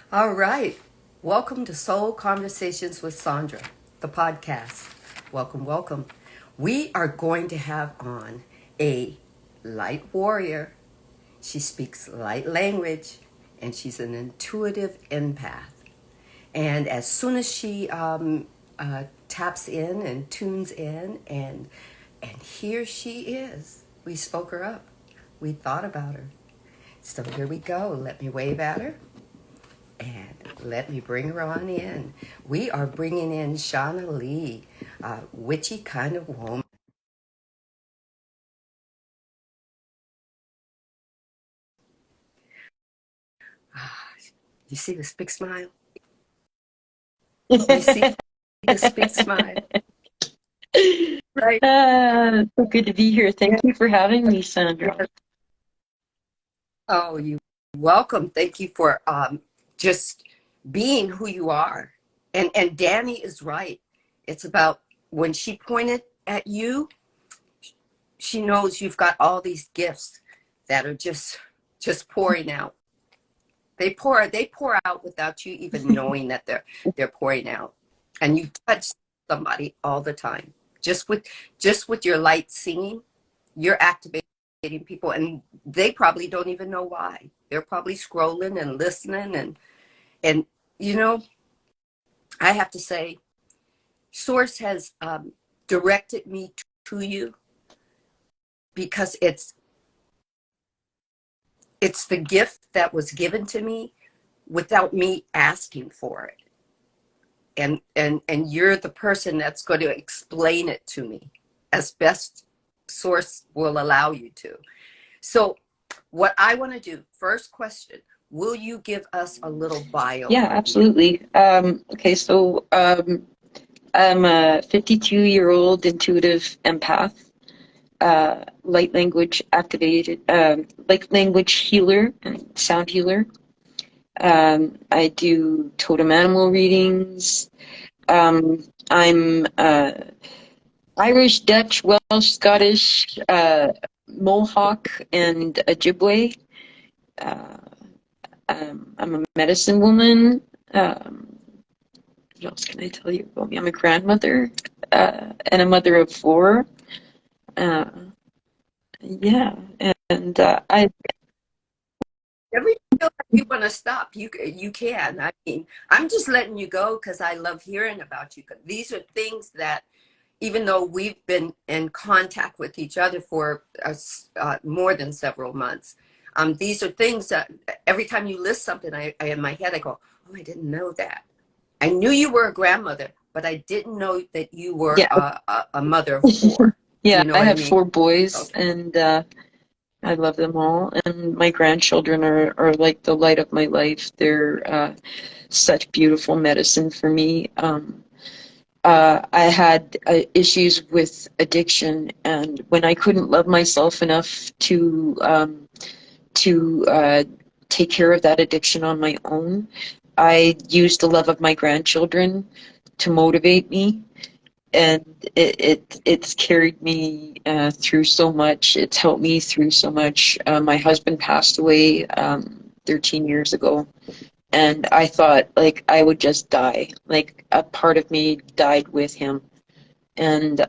All right. Welcome to Soul Conversations with Sandra, the podcast. Welcome, welcome. We are going to have on a light warrior. She speaks light language and she's an intuitive empath. And as soon as she taps in and tunes in, and here she is. We spoke her up. We thought about her. So here we go. Let me wave at her. And let me bring her on in. We are bringing in Shauna-Lee, a witchy kind of woman. You see this big smile? You see this big smile? Right? So good to be here. Thank you for having me, Sandra. Oh, you're welcome. Thank you for just being who you are. And Danny is right. It's about when she pointed at you, she knows you've got all these gifts that are just pouring out. They pour out without you even knowing that they're pouring out. And you touch somebody all the time. Just with your light singing, you're activating people, and they probably don't even know why. They're probably scrolling and listening, and you know, I have to say, Source has directed me to you because it's the gift that was given to me without me asking for it. And you're the person that's going to explain it to me as best Source will allow you to. So what I want to do, first question, will you give us a little bio? Yeah, absolutely. Okay, so I'm a 52-year-old intuitive empath, light language activated, light language healer and sound healer. I do totem animal readings. I'm Irish, Dutch, Welsh, Scottish, Mohawk, and Ojibwe. I'm a medicine woman. What else can I tell you about me? I'm a grandmother and a mother of four. Yeah, and I Every feel like you want to stop, you can. I mean, I'm just letting you go because I love hearing about you. These are things that, even though we've been in contact with each other for more than several months, these are things that every time you list something, I in my head I go, oh, I didn't know that. I knew you were a grandmother, but I didn't know that you were yeah a mother of four. Do yeah you know I what I have mean? four boys, Okay. and I love them all. And my grandchildren are like the light of my life. They're such beautiful medicine for me. I had issues with addiction, and when I couldn't love myself enough to take care of that addiction on my own, I used the love of my grandchildren to motivate me, and it's carried me through so much. It's helped me through so much. My husband passed away 13 years ago, and I thought like I would just die. Like a part of me died with him, and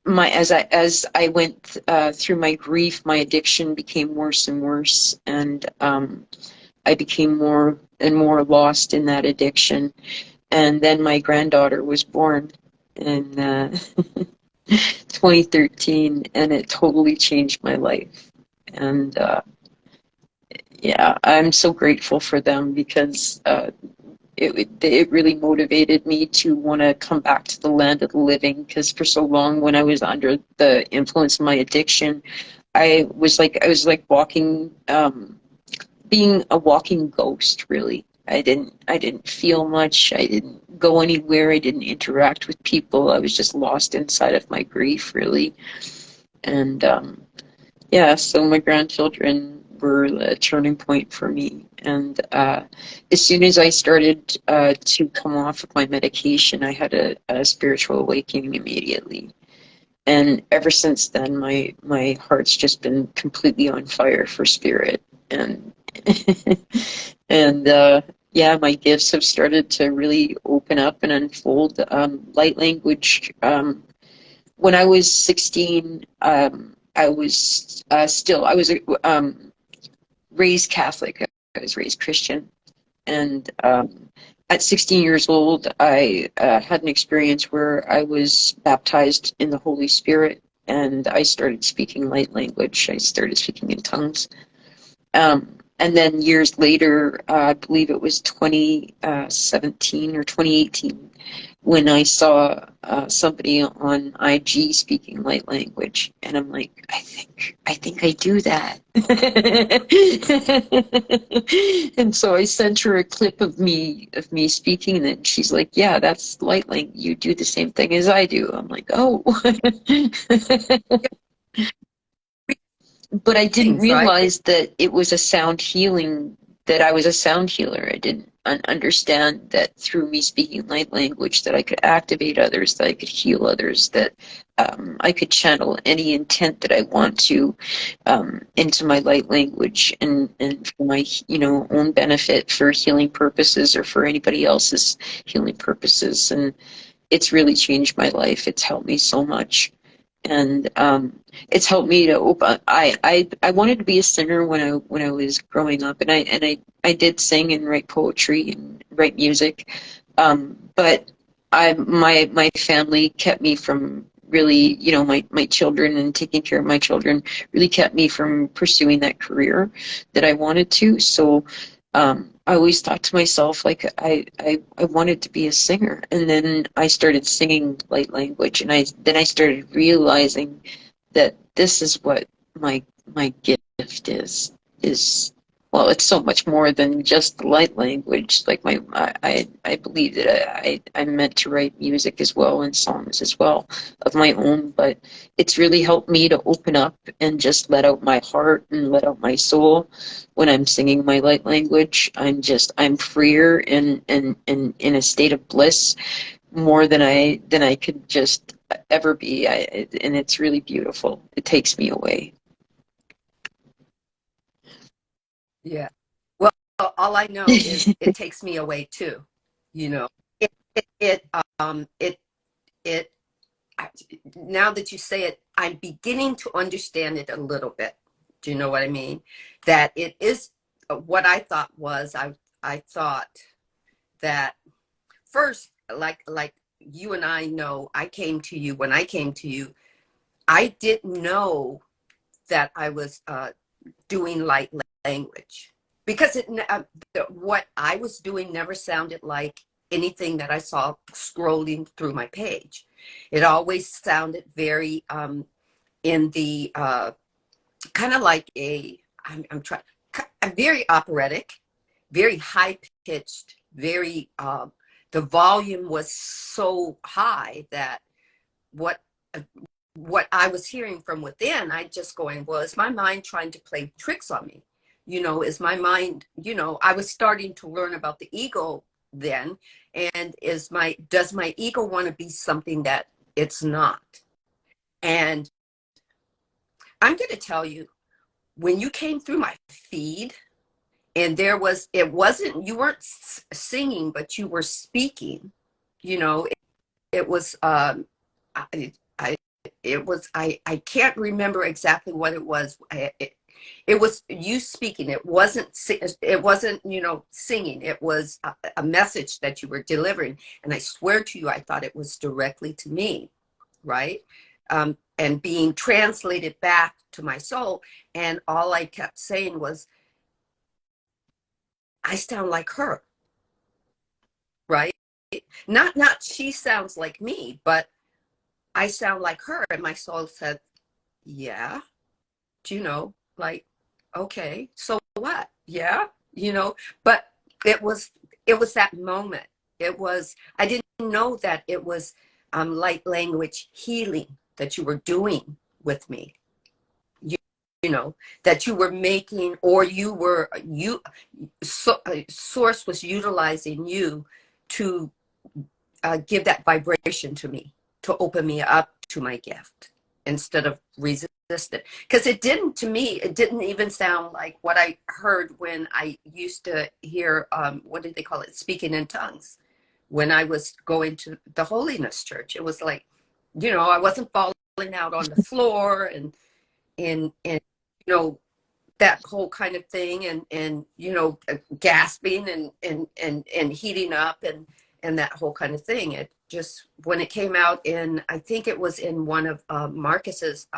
as I went through my grief, my addiction became worse and worse, and I became more and more lost in that addiction. And then my granddaughter was born in 2013, and it totally changed my life. And yeah, I'm so grateful for them because it really motivated me to want to come back to the land of the living, because for so long when I was under the influence of my addiction, I was like walking, being a walking ghost, really. I didn't feel much. I didn't go anywhere. I didn't interact with people. I was just lost inside of my grief, really. And yeah, so my grandchildren were a turning point for me. And as soon as I started to come off of my medication, I had a spiritual awakening immediately. And ever since then, my heart's just been completely on fire for spirit. And And yeah, my gifts have started to really open up and unfold. Light language. When I was 16, I was raised Catholic. I was raised Christian. And at 16 years old, I had an experience where I was baptized in the Holy Spirit, and I started speaking light language. I started speaking in tongues. And then years later, I believe it was 2017 or 2018, when I saw somebody on IG speaking light language, and I'm like, I think I do that. And so I sent her a clip of me speaking, and then she's like, yeah, that's light language. You do the same thing as I do. I'm like, oh. But I didn't Things, right? realize that it was a sound healing, that I was a sound healer. I didn't understand that through me speaking light language that I could activate others, that I could heal others, that I could channel any intent that I want to into my light language, and for my own benefit, for healing purposes or for anybody else's healing purposes. And it's really changed my life. It's helped me so much. And it's helped me to open. I wanted to be a singer when I was growing up, and I did sing and write poetry and write music, but my family kept me from really, my children and taking care of my children really kept me from pursuing that career that I wanted to. So I always thought to myself, like, I wanted to be a singer. And then I started singing light language, and then I started realizing that this is what my gift is. Well, it's so much more than just the light language. Like I believe that I'm meant to write music as well, and songs as well of my own, but it's really helped me to open up and just let out my heart and let out my soul. When I'm singing my light language, I'm freer and in a state of bliss more than I could just ever be. And it's really beautiful. It takes me away. Yeah. Well, all I know is it takes me away too. You know, it, it, it, it, it, now that you say it, I'm beginning to understand it a little bit. Do you know what I mean? That it is what I thought was, I thought that first, like you and I know, I came to you, when I came to you, I didn't know that I was doing light language, because what I was doing never sounded like anything that I saw scrolling through my page. It always sounded very in the kind of like I'm trying, very operatic, very high pitched, very the volume was so high that what what I was hearing from within, I just going, well, is my mind trying to play tricks on me? Is my mind, I was starting to learn about the ego then. And does my ego want to be something that it's not? And I'm going to tell you, when you came through my feed, and you weren't singing, but you were speaking, it was, I can't remember exactly what it was. It was you speaking. It wasn't singing. It was a message that you were delivering. And I swear to you, I thought it was directly to me, right? And being translated back to my soul. And all I kept saying was, I sound like her, right? Not she sounds like me, but I sound like her. And my soul said, yeah, like, okay, so what? Yeah, but it was that moment. I didn't know that it was light language healing that you were doing with me. That you were making, or source was utilizing you to give that vibration to me, to open me up to my gift, instead of resisting consistent, because it didn't, to me, it didn't even sound like what I heard when I used to hear, what did they call it? Speaking in tongues. When I was going to the holiness church, it was like, I wasn't falling out on the floor and that whole kind of thing, and gasping and heating up and that whole kind of thing. It just, when it came out in, I think it was in one of Marcus's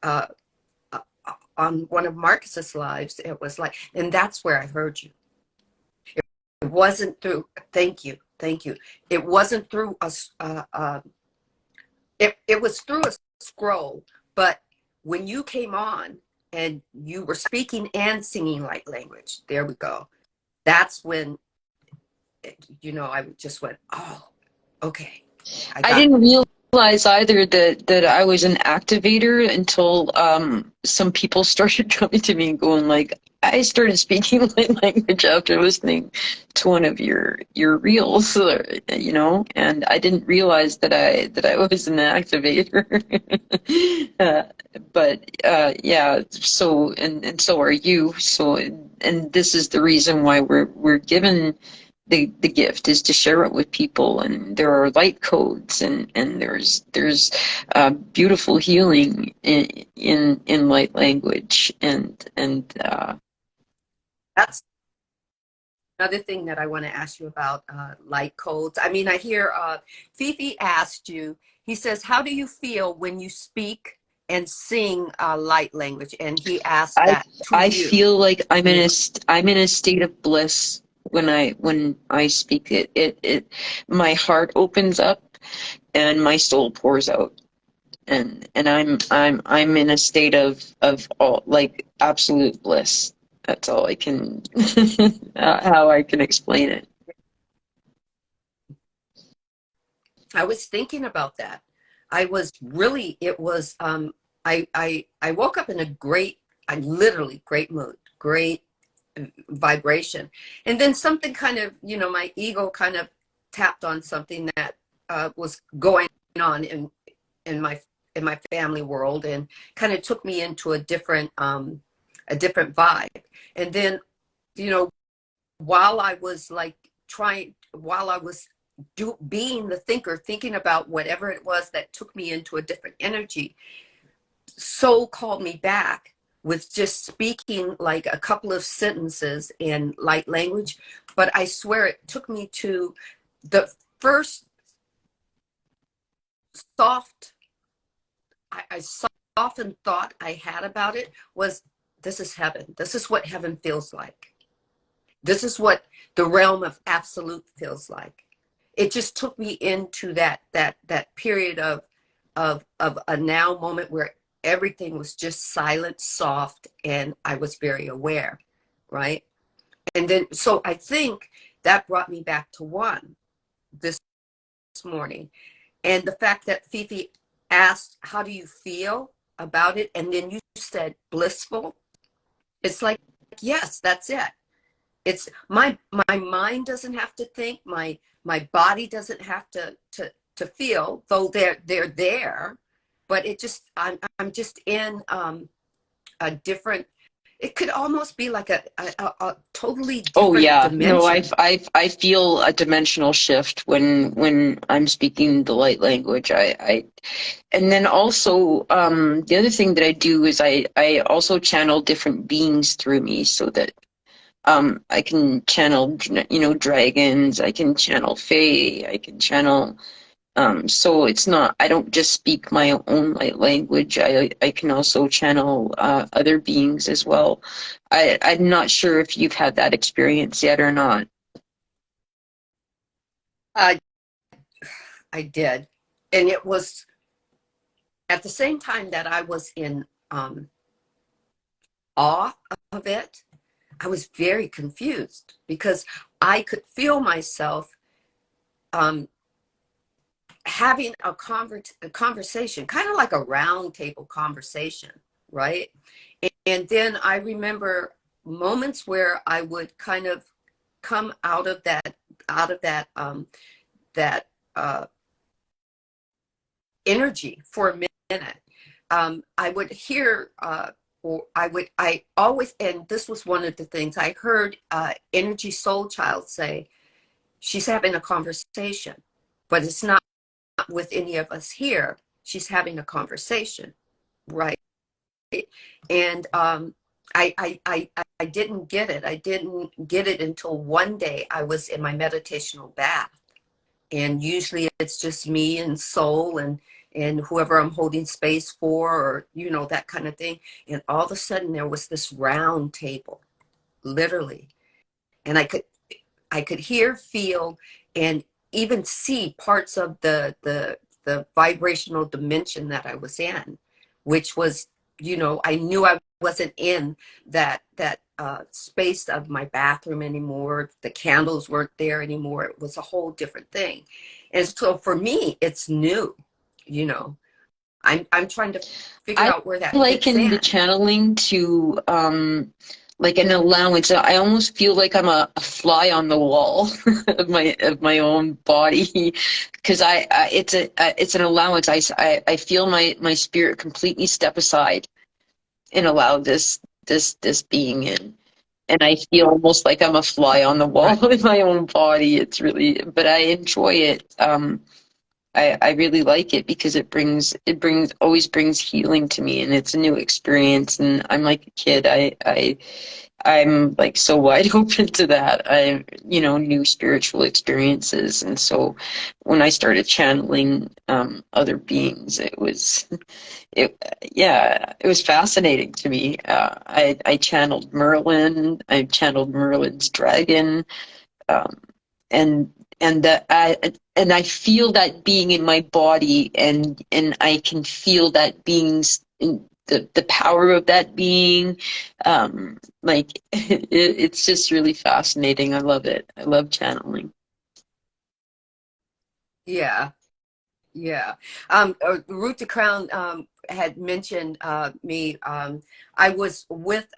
uh, on one of Marcus's lives, it was like, and that's where I heard you. It wasn't through, thank you, it wasn't through it was through a scroll, but when you came on and you were speaking and singing light language, there we go. That's when, I just went, oh, okay. I didn't realize either that I was an activator until some people started coming to me and going like, I started speaking light language after listening to one of your reels, and I didn't realize that I was an activator. But yeah, so and so are you. So and this is the reason why we're given the gift, is to share it with people, and there are light codes, and there's beautiful healing in light language, and That's another thing that I want to ask you about, light codes. I mean, I hear Fifi asked you, he says, how do you feel when you speak and sing light language? And he asked that to I you. feel like I'm in a state of bliss when I speak it. It my heart opens up and my soul pours out, and I'm in a state of all, like, absolute bliss. That's all I can how I can explain it. I was thinking about that. I was really, it was, I woke up in a literally great mood, great vibration. And then something kind of, my ego kind of tapped on something that was going on in my family world, and kind of took me into a different vibe. And then, while I was like while I was being the thinker, thinking about whatever it was that took me into a different energy, soul called me back with just speaking like a couple of sentences in light language. But I swear it took me to the first soft, I softened thought I had about it was, this is heaven. This is what heaven feels like. This is what the realm of absolute feels like. It just took me into that period of a now moment where everything was just silent, soft, and I was very aware, right? And then, so I think that brought me back to one this morning. And the fact that Fifi asked, how do you feel about it? And then you said blissful. It's like, yes, that's it. It's my mind doesn't have to think, my body doesn't have to feel, though they're there, but it just, I'm just in a different, it could almost be like a totally Oh different yeah, no, dimension. I feel a dimensional shift when I'm speaking the light language. And then also the other thing that I do is I also channel different beings through me, so that I can channel, dragons, I can channel fae, I can channel, so it's not, I don't just speak my own light language. I can also channel other beings as well. I'm not sure if you've had that experience yet or not. I did, and it was at the same time that I was in awe of it. I was very confused because I could feel myself having a conversation, kind of like a round table conversation, right? And then I remember moments where I would kind of come out of that that energy for a minute, I would hear, or I always, and this was one of the things I heard Energy Soul Child say, she's having a conversation, but it's not with any of us here. She's having a conversation, right? And I didn't get it. I didn't get it until one day I was in my meditational bath. And usually it's just me and soul and whoever I'm holding space for, or, you know, that kind of thing. And all of a sudden there was this round table, literally. And I could hear, feel, and even see parts of the vibrational dimension that I was in, which was, you know, I knew I wasn't in that space of my bathroom anymore. The candles weren't there anymore. It was a whole different thing. And so for me, it's new, you know. I'm trying to figure I out where that fits liken the in. channeling to like an allowance. I almost feel like I'm a fly on the wall of my own body, because it's an allowance. I feel my spirit completely step aside and allow this being in. And I feel almost like I'm a fly on the wall Right. in my own body. It's really, but I enjoy it. I really like it because always brings healing to me, and it's a new experience, and I'm like a kid. I'm like so wide open to that. New spiritual experiences. And so when I started channeling other beings, it was fascinating to me. I channeled Merlin. I channeled Merlin's dragon. Um, and I feel that being in my body, and I can feel that being's the power of that being. It's just really fascinating. I love it. I love channeling. Yeah. Yeah. Root to Crown had mentioned me. I was with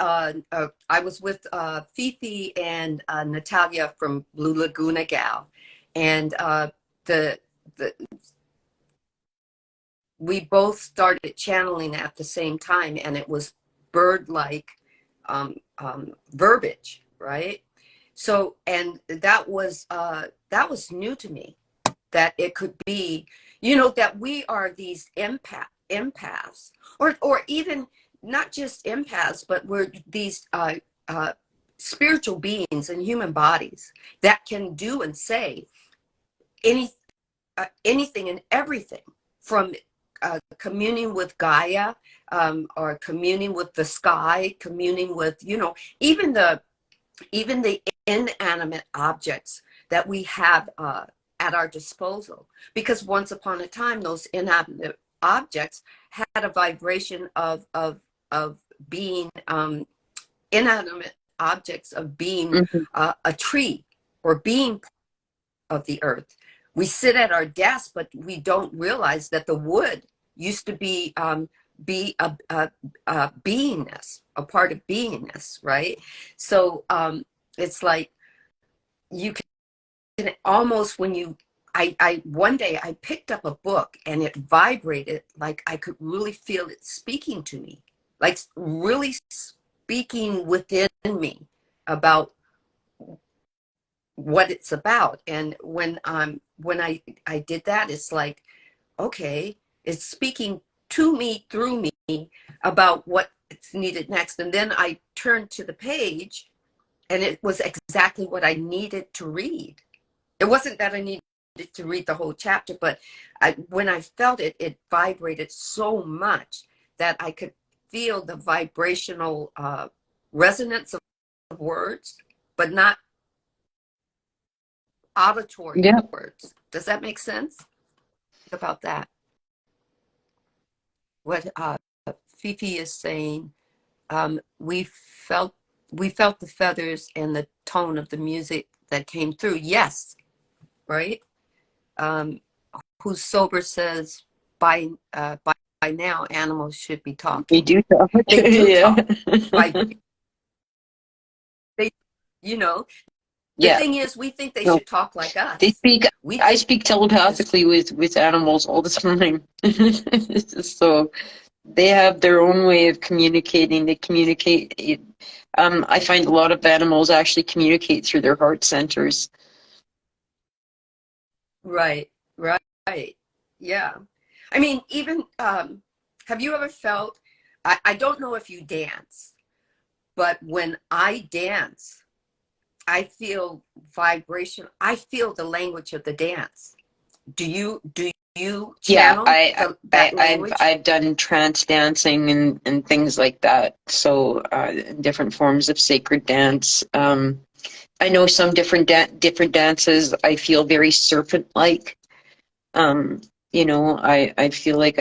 Fifi and Natalia from Blue Laguna Gal, and the the we both started channeling at the same time, and it was bird-like verbiage, right? So, and that was new to me, that it could be, you know, that we are these empaths, or even not just empaths, but we're these spiritual beings in human bodies that can do and say any anything and everything, from communing with Gaia, or communing with the sky, communing with, you know, even the inanimate objects that we have at our disposal. Because once upon a time, those inanimate objects had a vibration of being inanimate objects, of being Mhm. a tree, or being of the earth. We sit at our desk, but we don't realize that the wood used to be a beingness, a part of beingness, right? So it's like you can almost, when you I one day I picked up a book and it vibrated, like I could really feel it speaking to me, like really speaking within me about what it's about. And when I did that, it's like, okay, it's speaking to me, through me, about what's needed next. And then I turned to the page, and it was exactly what I needed to read. It wasn't that I needed to read the whole chapter, but when I felt it, it vibrated so much that I could feel the vibrational resonance of words, but not auditory Yeah. words. Does that make sense? About that, what Fifi is saying, we felt the feathers and the tone of the music that came through. Yes, right. Um, who's sober says by now animals should be They talking. do talk. They do Yeah. talk. By they, you know, the Yeah. thing is, we think they No, should talk like they us. speak. We I think speak this. telepathically with animals all the time. It's just so. they have their own way of communicating. They communicate. I find a lot of animals actually communicate through their heart centers. Right, right. Yeah. I mean, even have you ever felt, I don't know if you dance, but when I dance, I feel vibration. I feel the language of the dance. Do you Yeah, channel that language? I've done trance dancing and things like that. So different forms of sacred dance. I know some different dances. I feel very serpent-like. Um, I feel like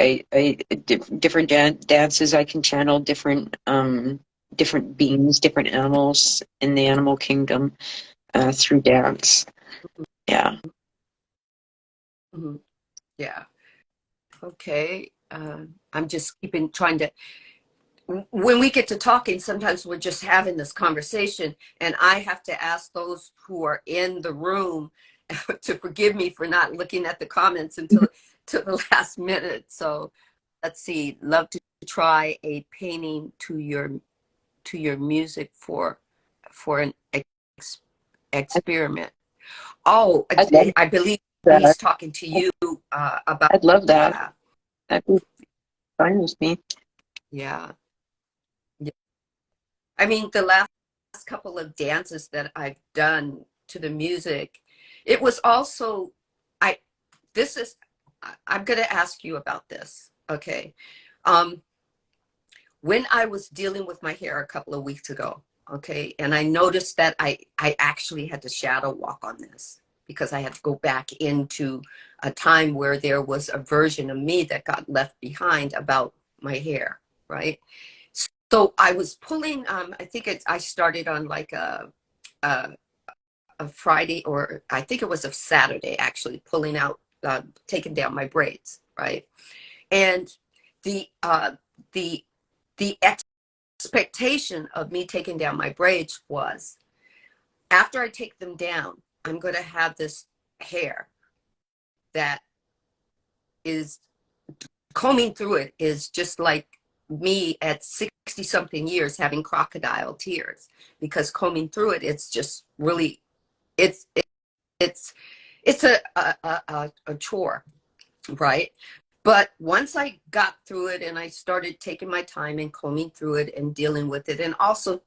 different dances. I can channel different beings, different animals in the animal kingdom through dance. Yeah. Mhm. Yeah. Okay. I'm just trying to, when we get to talking, sometimes we're just having this conversation, and I have to ask those who are in the room to forgive me for not looking at the comments until to the last minute. So let's see. Love to try a painting to your music for an experiment. Oh, I'd love I believe that. he's talking to you about I'd love that. that. That'd be fine with me. Yeah. Yeah. I mean, the last couple of dances that I've done to the music, it was also, I, this is, I'm going to ask you about this. Okay. Um, when I was dealing with my hair a couple of weeks ago, okay, and I noticed that I actually had to shadow walk on this because I had to go back into a time where there was a version of me that got left behind about my hair, right? So I was pulling, I think I started on like a, a Friday, or I think it was a Saturday actually, pulling out, taking down my braids, right? And the, the, the expectation of me taking down my braids was, after I take them down, I'm going to have this hair that is, combing through it is just like me at 60 something years having crocodile tears, because combing through it, it's just really, it's it's it's a chore, right? But once I got through it and I started taking my time and combing through it and dealing with it, and also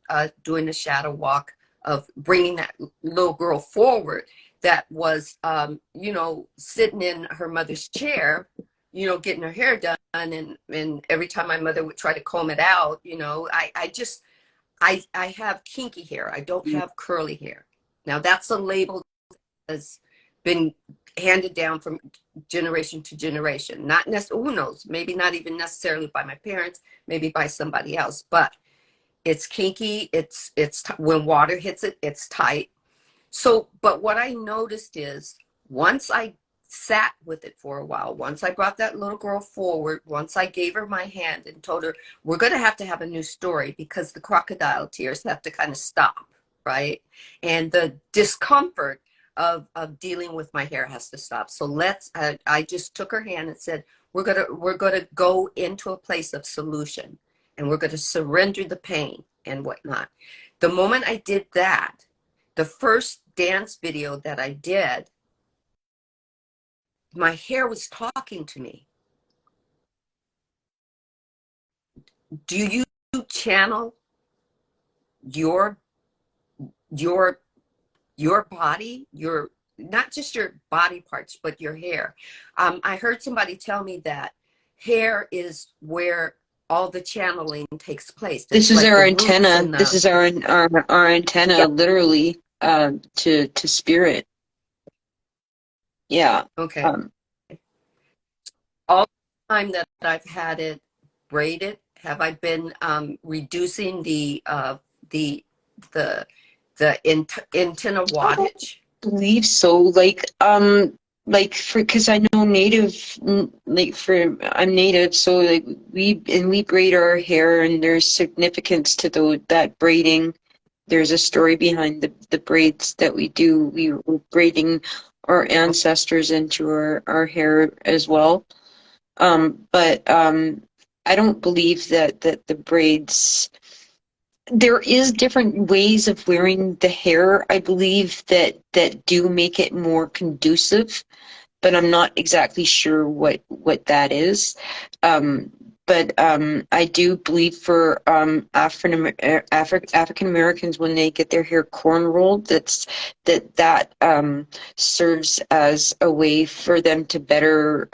doing the shadow walk of bringing that little girl forward that was, sitting in her mother's chair, getting her hair done. And every time my mother would try to comb it out, I have kinky hair. I don't have curly hair. Now that's a label has been handed down from generation to generation. Not necessarily, who knows, maybe not even necessarily by my parents, maybe by somebody else, but it's kinky. When water hits it, it's tight. So, but what I noticed is, once I sat with it for a while, once I brought that little girl forward, once I gave her my hand and told her, we're going to have a new story, because the crocodile tears have to kind of stop, right? And the discomfort of dealing with my hair has to stop. So I just took her hand and said, we're gonna go into a place of solution, and we're going to surrender the pain and whatnot. The moment I did that, the first dance video that I did, my hair was talking to me. Do you channel your your your body, your, not just your body parts, but your hair? I heard somebody tell me that hair is where all the channeling takes place. This It's is like our the roots antenna. and This the, is our antenna, yeah. literally, to spirit. Yeah. Okay. Um, All the time that I've had it braided, have I been reducing the the antenna wattage? believe so. Like for, because I know like for I'm native, so like we braid our hair, and there's significance to that braiding. There's a story behind the braids that we do. We were braiding our ancestors into our hair as well. But I don't believe that the braids, there is different ways of wearing the hair, I believe, that do make it more conducive, but I'm not exactly sure what that is. Um, but I do believe for African Americans, when they get their hair corn rolled, that serves as a way for them to better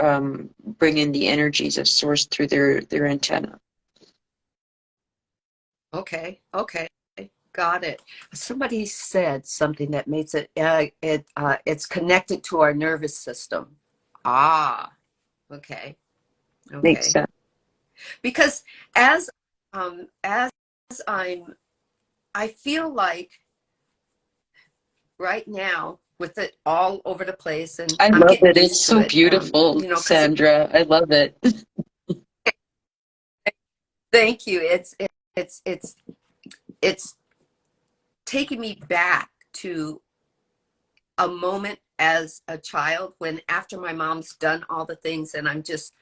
bring in the energies of source through their antenna. Okay, okay, got it. Somebody said something that makes it's connected to our nervous system. Ah, okay, Makes okay. sense. Because as I'm, I feel like right now with it all over the place, and I I'm love getting it. It's used to so it. beautiful, You know, because Sandra. I love it. thank you. It's taking me back to a moment as a child when after my mom's done all the things and I'm just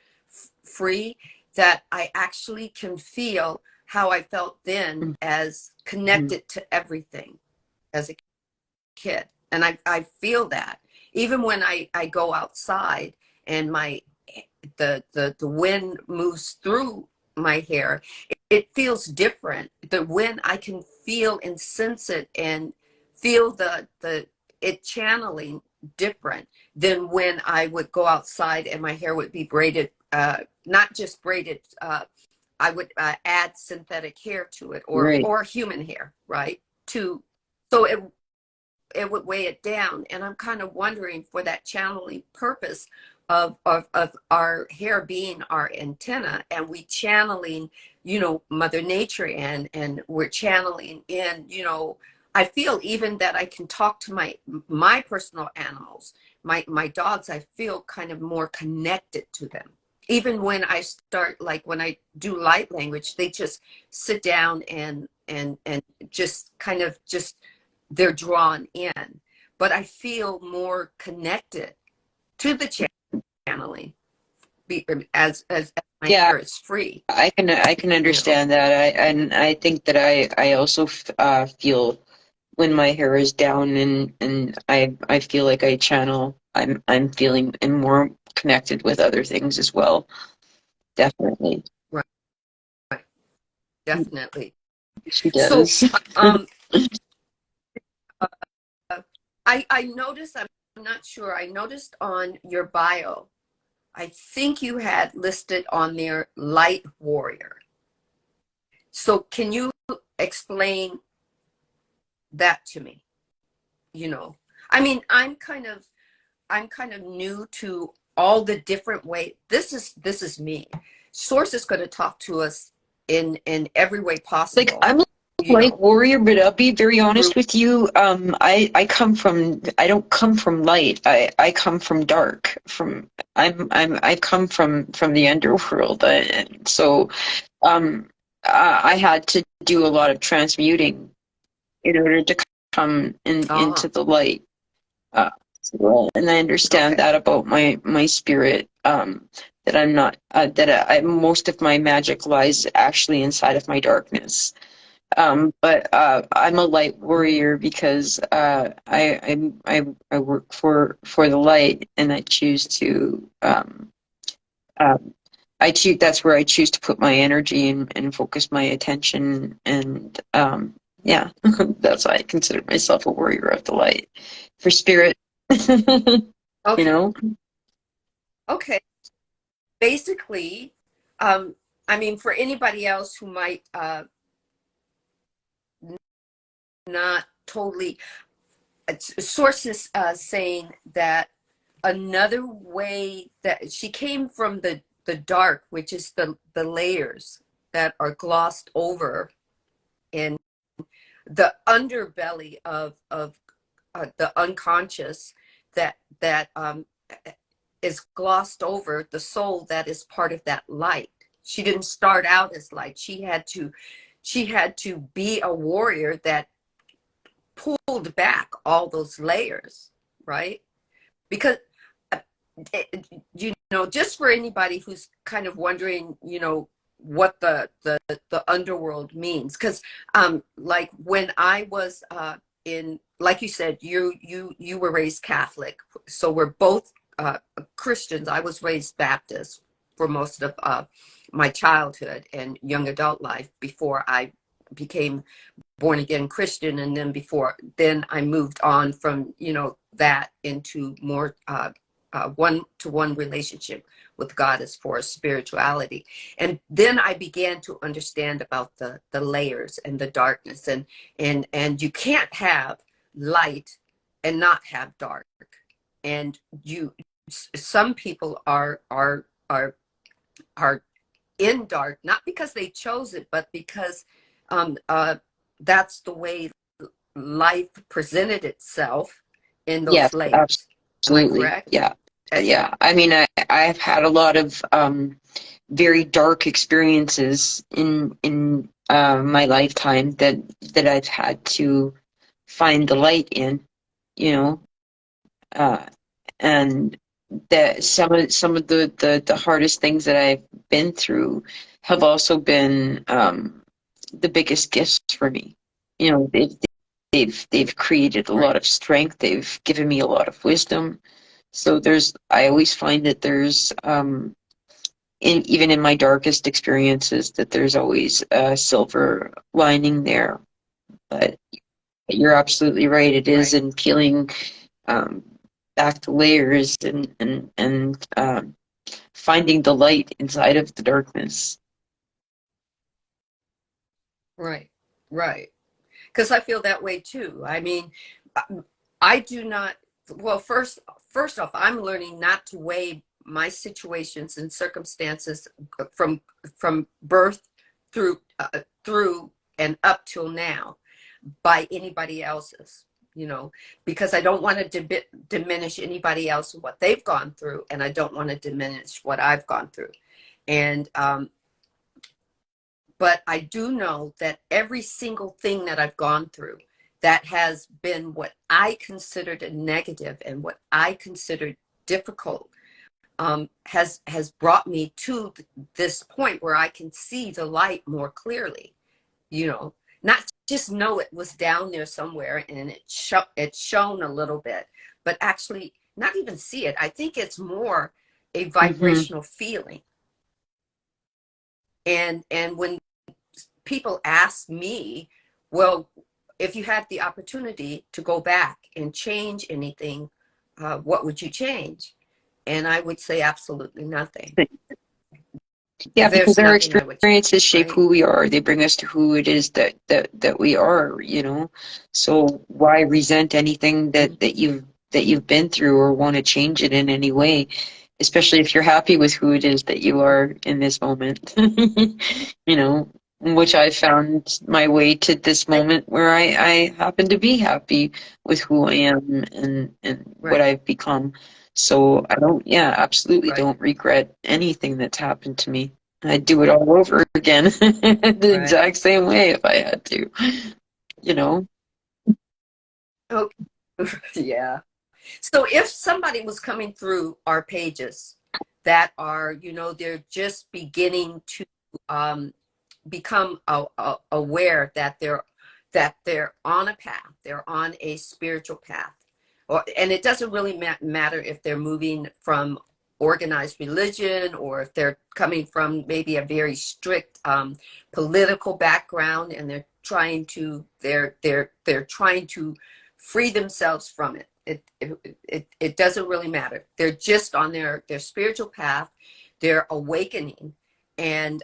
free, that I actually can feel how I felt then as Mhm. connected to everything as a kid. And I feel that even when I go outside and the wind moves through my hair, it feels different. The wind, I can feel and sense it and feel the it channeling different than when I would go outside and my hair would be braided, not just braided. I would add synthetic hair to it, Right. or human hair, right? To so it would weigh it down. And I'm kind of wondering, for that channeling purpose of our hair being our antenna, and we channeling, Mother Nature in, and we're channeling in, I feel even that I can talk to my personal animals, my dogs. I feel kind of more connected to them. Even when I start, like when I do light language, they just sit down and just kind of just they're drawn in, but I feel more connected to the channeling as my Yeah, hair is free. I can understand that. I think that I also feel when my hair is down and I feel like I channel. I'm feeling and more connected with other things as well. Definitely. Right, right, definitely. She So, does. um, uh, I noticed. I'm not sure. I noticed on your bio. I think you had listed on there light warrior. So, can you explain that to me? You know, I mean, I'm kind of new to all the different ways. This is me. Source is going to talk to us in every way Like possible. I'm a You light know, warrior, but I'll be very through honest with you. I don't come from light. I come from dark. I come from the underworld. And so I had to do a lot of transmuting in order to come into ah the light. Uh, and I understand okay that about my spirit. That I'm not that most of my magic lies actually inside of my darkness. But I'm a light warrior because I work for the light, and I choose to um, I choose that's where I choose to put my energy and focus my attention, and yeah, that's why I consider myself a warrior of the light for spirit. You okay know? okay. Basically, um, I mean, for anybody else who might not totally, sources saying that another way that she came from the dark, which is the layers that are glossed over in the underbelly of the unconscious, that is glossed over the soul that is part of that light. She didn't start out as light. She had to be a warrior that pulled back all those layers, right? Because uh, just for anybody who's kind of wondering, what the underworld means. Because like when I was in, like you said, you were raised Catholic, so we're both Christians. I was raised Baptist for most of my childhood and young adult life before I became born again Christian, and then I moved on from that into more one-to-one relationship with God as far as spirituality. And then I began to understand about the layers and the darkness, and you can't have light and not have dark. And some people are in dark, not because they chose it, but because that's the way life presented itself in Yes, those layers. Am I absolutely. correct? Yeah. Yeah. I mean, I've had a lot of very dark experiences in my lifetime that I've had to find the light in, you know, uh, and that some of the hardest things that I've been through have also been the biggest gifts for me. You know, they've created a Right. lot of strength. They've given me a lot of wisdom. So I always find that there's even in my darkest experiences, that there's always a silver lining there. But you're absolutely right. It is Right. in peeling um, back the layers and finding the light inside of the darkness. Right. Right. Because I feel that way too. I mean, I do not. Well, first off, I'm learning not to weigh my situations and circumstances from birth through and up till now by anybody else's. Because I don't want to diminish anybody else and what they've gone through, and I don't want to diminish what I've gone through. And but I do know that every single thing that I've gone through that has been what I considered a negative and what I considered difficult has brought me to this point where I can see the light more clearly. Not just know it was down there somewhere and it shone a little bit, but actually not even see it. I think it's more a Hmm. vibrational feeling. And when people ask me, well, if you had the opportunity to go back and change anything, what would you change? And I would say absolutely nothing. Yeah, because There's our nothing I would change, experiences shape right? who we are. They bring us to who it is that we are, you know. So why resent anything that you've been through or want to change it in any way, especially if you're happy with who it is that you are in this moment. You know, which I found my way to this Right, moment where I happen to be happy with who I am and what right, I've become. So I don't, yeah, absolutely right, don't regret anything that's happened to me. I'd do it all over again the right. exact same way if I had to, you know? Okay. Yeah. So if somebody was coming through our pages that are, they're just beginning to um, become aware that they're on a path, they're on a spiritual path, and it doesn't really matter if they're moving from organized religion or if they're coming from maybe a very strict political background, and they're trying to free themselves from it. It doesn't really matter. They're just on their spiritual path. They're awakening, and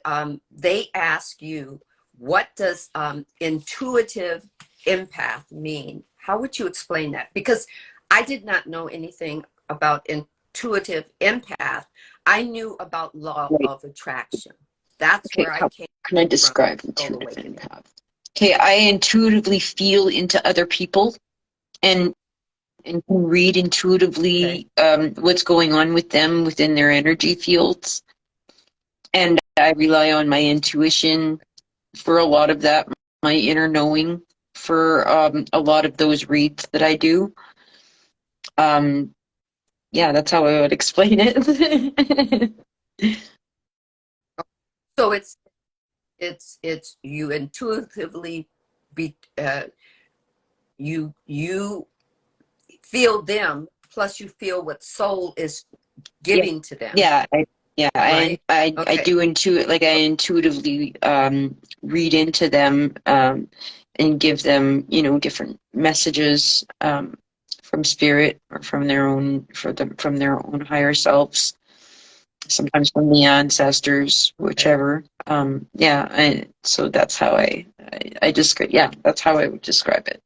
they ask you, what does intuitive empath mean? How would you explain that? Because I did not know anything about intuitive empath. I knew about law Right. of attraction. That's Okay, where I how can I came from, describe Soul intuitive Awakening. empath? Okay, I intuitively feel into other people and can read Okay. intuitively what's going on with them within their energy fields. And I rely on my intuition for a lot of that, my inner knowing for a lot of those reads that I do. Um, yeah, that's how I would explain it. So it's It's you intuitively be you feel them, plus you feel what soul is Yeah, giving to them, yeah, right? I Okay, do I intuitively read into them and give them, different messages from spirit or from from their own higher selves, sometimes from the ancestors, okay, whichever. Yeah, so that's how I describe. Yeah, that's how I would describe it.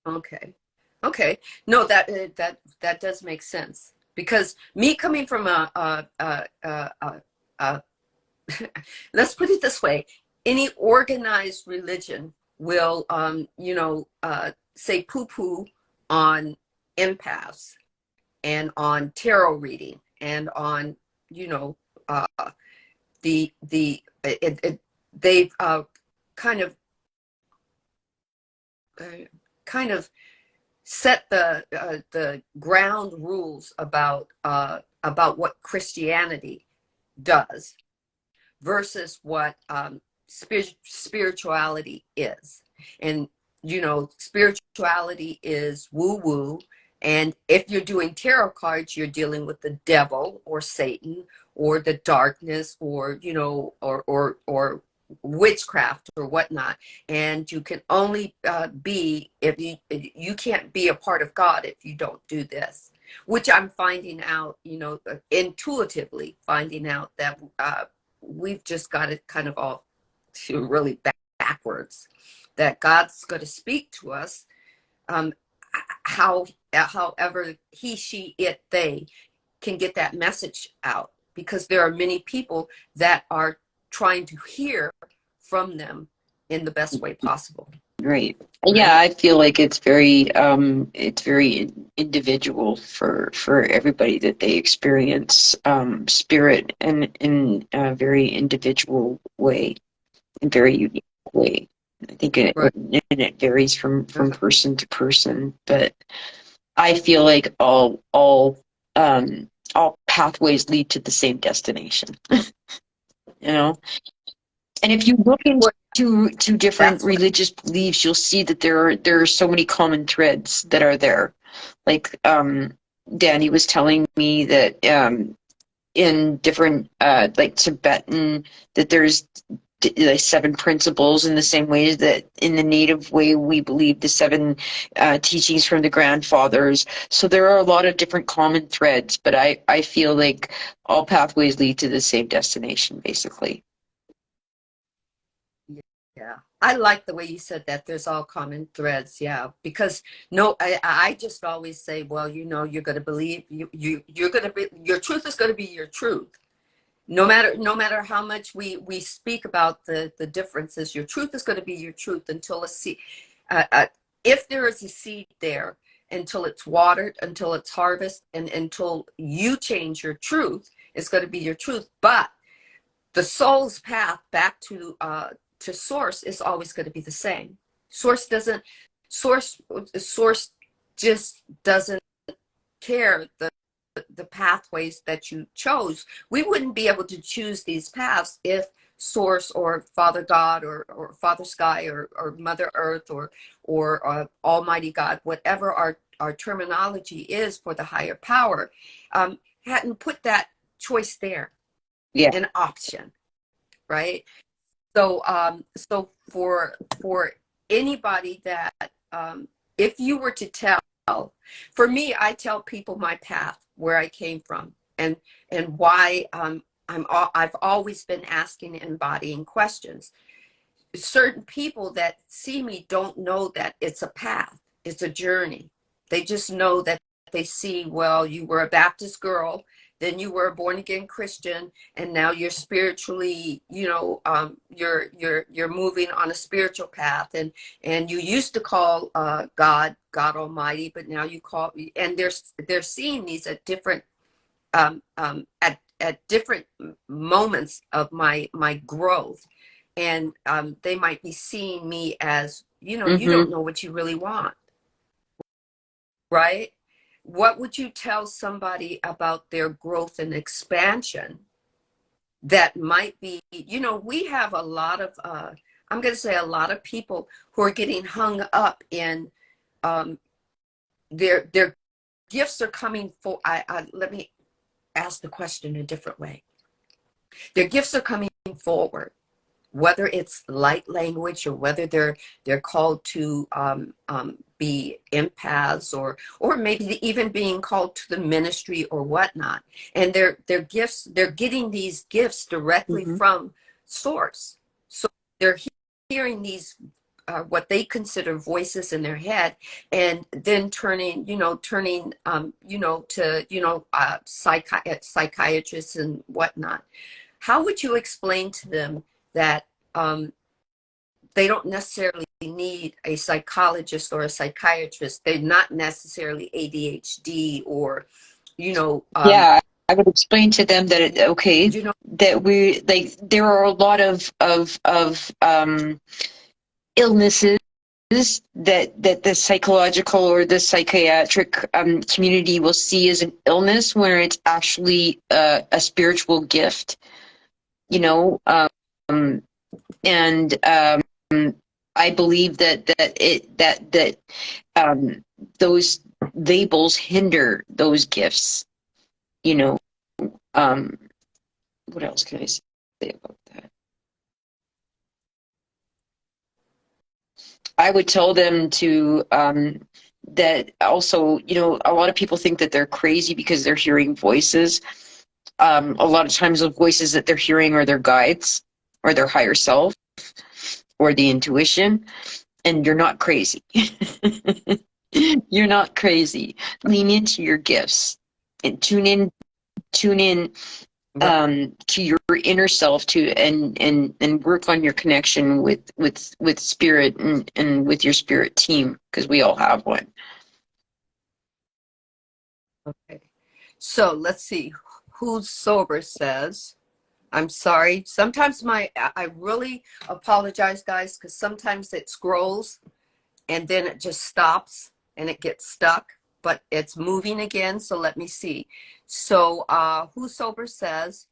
okay, okay. No, that does make sense, because me coming from a let's put it this way: any organized religion will, say poo-poo on empaths and on tarot reading and on, you know, uh, they've kind of uh, kind of set the ground rules about what Christianity does versus what spirituality is. And, spirituality is woo woo. And if you're doing tarot cards, you're dealing with the devil or Satan or the darkness, or, or witchcraft or whatnot. And you can only be, if you can't be a part of God if you don't do this, which I'm finding out, intuitively finding out that we've just got it kind of all to really backwards. That God's going to speak to us, um, however he, she, it, they can get that message out, because there are many people that are trying to hear from them in the best way possible. Right. Yeah, Right. I feel like it's very individual for everybody that they experience spirit in a very individual way, a very unique way. I think Right. it varies from Okay. person to person, but I feel like all pathways lead to the same destination, you know? And if you look Well, into different that's what. religious beliefs, you'll see that there are so many common threads that are there. Like Danny was telling me that in different like Tibetan, that there's like seven principles, in the same way that in the native way we believe the seven teachings from the grandfathers. So there are a lot of different common threads, but I feel like all pathways lead to the same destination, basically. Yeah, I like the way you said that. There's all common threads. Yeah, because no, I just always say, well, you're going to believe you're going to be, your truth is going to be your truth. No matter how much we speak about the differences, your truth is going to be your truth until a seed, if there is a seed there, until it's watered, until it's harvest, and until you change your truth, it's going to be your truth. But the soul's path back to source is always going to be the same. Source doesn't source source just doesn't care the pathways that you chose. We wouldn't be able to choose these paths if source or Father God or Father Sky or Mother Earth or Almighty God, whatever our terminology is for the higher power, hadn't put that choice there, Yeah. an option, right? So for anybody that, if you were to tell, for me, I tell people my path, where I came from, and why, I've always been asking, embodying questions. Certain people that see me don't know that it's a path, it's a journey. They just know that they see, well, you were a Baptist girl, then you were a born again Christian, and now you're spiritually, you're moving on a spiritual path, and you used to call God Almighty, but now you call, and they're seeing these at different, at different moments of my growth. And they might be seeing me as, you don't Mm-hmm. know what you really want, right? What would you tell somebody about their growth and expansion that might be, we have a lot of, I'm going to say a lot of people who are getting hung up in their gifts are coming for, let me ask the question a different way. Their gifts are coming forward, whether it's light language or whether they're called to be empaths or maybe even being called to the ministry or whatnot. And their gifts, they're getting these gifts directly Mm-hmm. from source. So they're hearing these what they consider voices in their head, and then turning to psychiatrists and whatnot. How would you explain to them that they don't necessarily need a psychologist or a psychiatrist? They're not necessarily ADHD or, Yeah, I would explain to them that you know, that we like there are a lot of illnesses that the psychological or the psychiatric community will see as an illness, where it's actually a spiritual gift, and I believe that those labels hinder those gifts. Um, what else can I say about that? I would tell them to that also, a lot of people think that they're crazy because they're hearing voices. A lot of times the voices that they're hearing are their guides or their higher self or the intuition, and you're not crazy. You're not crazy. Lean into your gifts and tune in to your inner self and work on your connection with spirit and with your spirit team, because we all have one. okay. So let's see. Who's Sober says, I'm sorry. Sometimes I really apologize, guys, because sometimes it scrolls and then it just stops and it gets stuck, but it's moving again. So let me see. So Who's Sober says,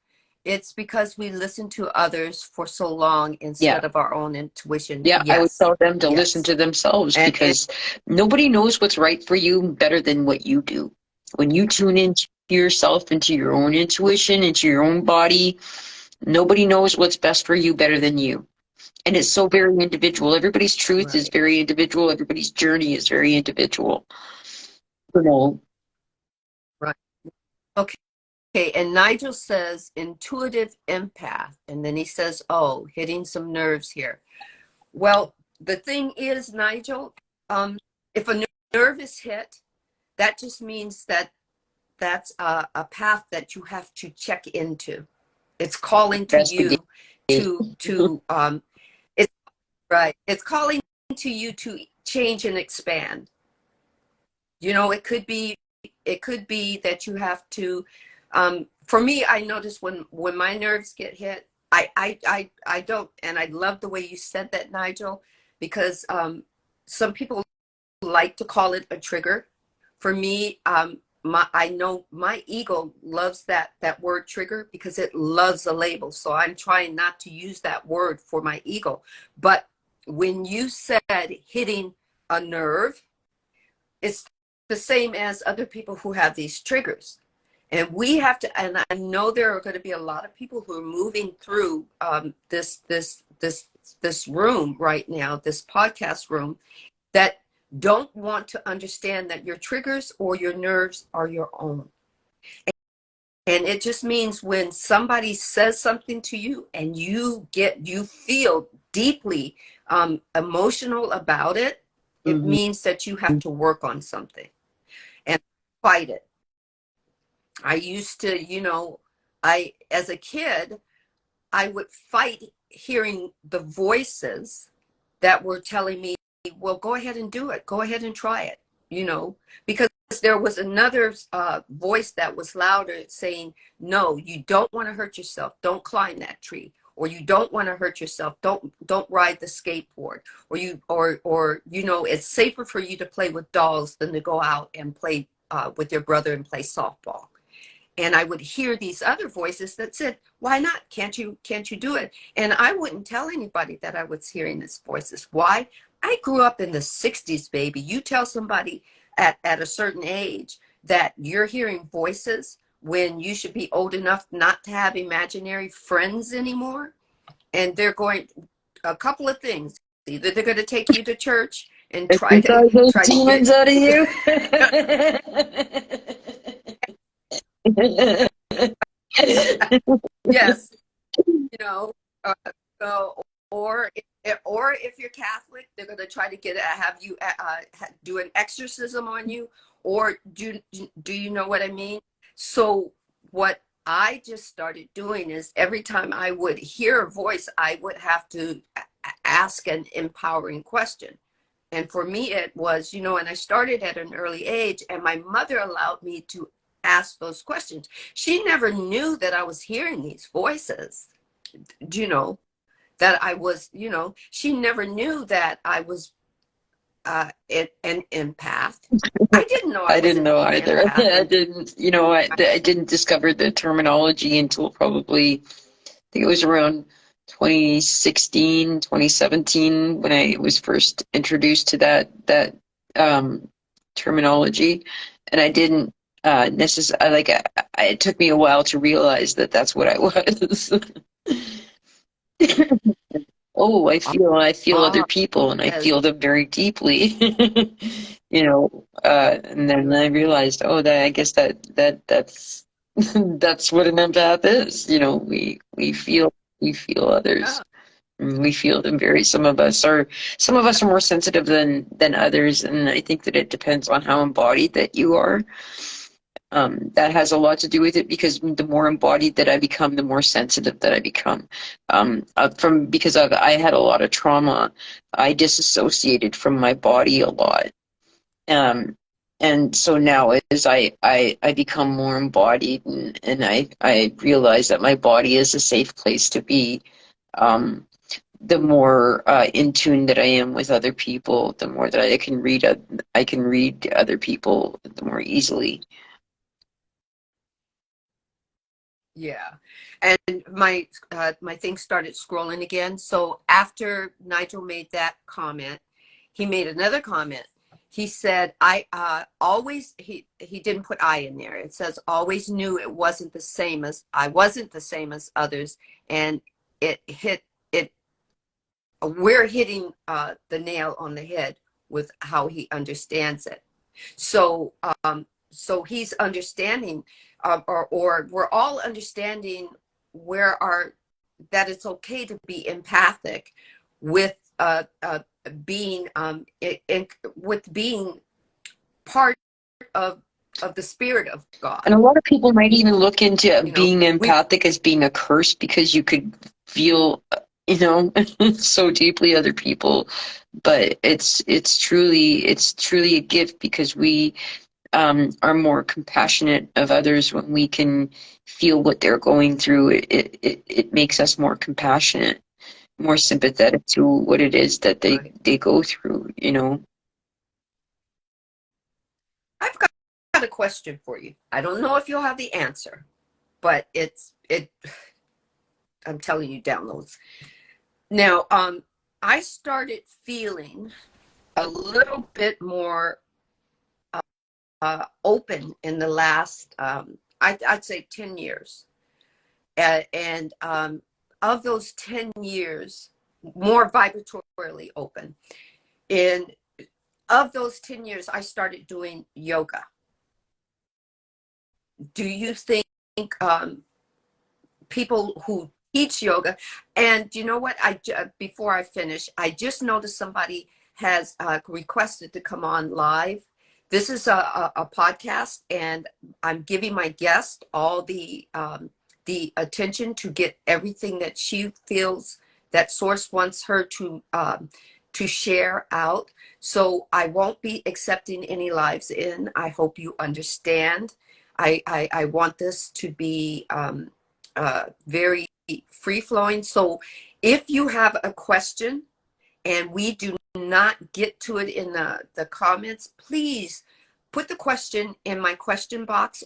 it's because we listen to others for so long instead of our own intuition. Yeah, I would Yes. tell them to listen Yes. to themselves, And because nobody knows what's right for you better than what you do. When you tune into yourself, into your own intuition, into your own body, nobody knows what's best for you better than you. And it's so very individual. Everybody's truth is right. very individual. Everybody's journey is very individual. You know, Right. Okay. Okay, and Nigel says intuitive empath, and then he says, oh, hitting some nerves here. Well, the thing is, Nigel, if a nerve is hit, that just means that that's a path that you have to check into. It's calling to investigate. you to it's right. It's calling to you to change and expand. It could be that you have to. For me, I notice when my nerves get hit, I don't, and I love the way you said that, Nigel, because some people like to call it a trigger. For me, I know my ego loves that word trigger because it loves a label. So I'm trying not to use that word for my ego. But when you said hitting a nerve, it's the same as other people who have these triggers. And we have to, and I know there are going to be a lot of people who are moving through this room right now, this podcast room, that don't want to understand that your triggers or your nerves are your own. And it just means when somebody says something to you and you feel deeply emotional about it, it Mm-hmm. means that you have to work on something and fight it. I used to, as a kid, I would fight hearing the voices that were telling me, well, go ahead and do it. Go ahead and try it, because there was another voice that was louder saying, no, you don't want to hurt yourself. Don't climb that tree. Or you don't want to hurt yourself. Don't ride the skateboard. Or it's safer for you to play with dolls than to go out and play with your brother and play softball. And I would hear these other voices that said, why not? Can't you do it? And I wouldn't tell anybody that I was hearing these voices. Why? I grew up in the 60s, baby. You tell somebody at a certain age that you're hearing voices when you should be old enough not to have imaginary friends anymore. And they're going, a couple of things. Either they're going to take you to church and try to those get demons out of you. yes, so, or if you're Catholic, they're going to try to have you do an exorcism on you, or do you know what I mean? So what I just started doing is every time I would hear a voice, I would have to ask an empowering question. And for me, it was, and I started at an early age, and my mother allowed me to ask those questions. She never knew that I was hearing these voices, that I was, she never knew that I was an empath. I didn't know I I was didn't an know either. empath. I didn't, I didn't discover the terminology until probably, I think it was around 2016, 2017 when I was first introduced to that terminology, and I didn't necessarily like. It took me a while to realize that that's what I was. Oh, I feel other people, and I Yes, feel them very deeply. And then I realized, oh, that I guess that's that's what an empath is. We feel others. yeah, We feel them very. Some of us are more sensitive than others, and I think that it depends on how embodied that you are. That has a lot to do with it, because the more embodied that I become, the more sensitive that I become. Because I had a lot of trauma, I disassociated from my body a lot. And so now as I become more embodied, and I realize that my body is a safe place to be, the more in tune that I am with other people, the more that I can read other people the more easily. yeah. And my thing started scrolling again. So after Nigel made that comment, he made another comment. He said, I always, he didn't put I in there. It says, always knew it wasn't the same as, I wasn't the same as others. And we're hitting the nail on the head with how he understands it. So, so he's understanding, or we're all understanding that it's okay to be empathic with being with being part of the spirit of God. And a lot of people might even look into We being empathic as being a curse, because you could feel, so deeply other people. But it's truly a gift, because we are more compassionate of others when we can feel what they're going through. It makes us more compassionate, more sympathetic to what it is that right. they go through. I've got a question for you. I don't know if you'll have the answer, but I'm telling you, downloads. Now, I started feeling a little bit more open in the last, I'd say 10 years. And of those 10 years, more vibratorily open. And of those 10 years, I started doing yoga. Do you think people who teach yoga, and you know what, before I finish, I just noticed somebody has requested to come on live. This is a podcast, and I'm giving my guest all the attention to get everything that she feels that Source wants her to share out. So I won't be accepting any lives in. I hope you understand. I want this to be very free flowing. So if you have a question and we do not get to it in the comments, please put the question in my question box,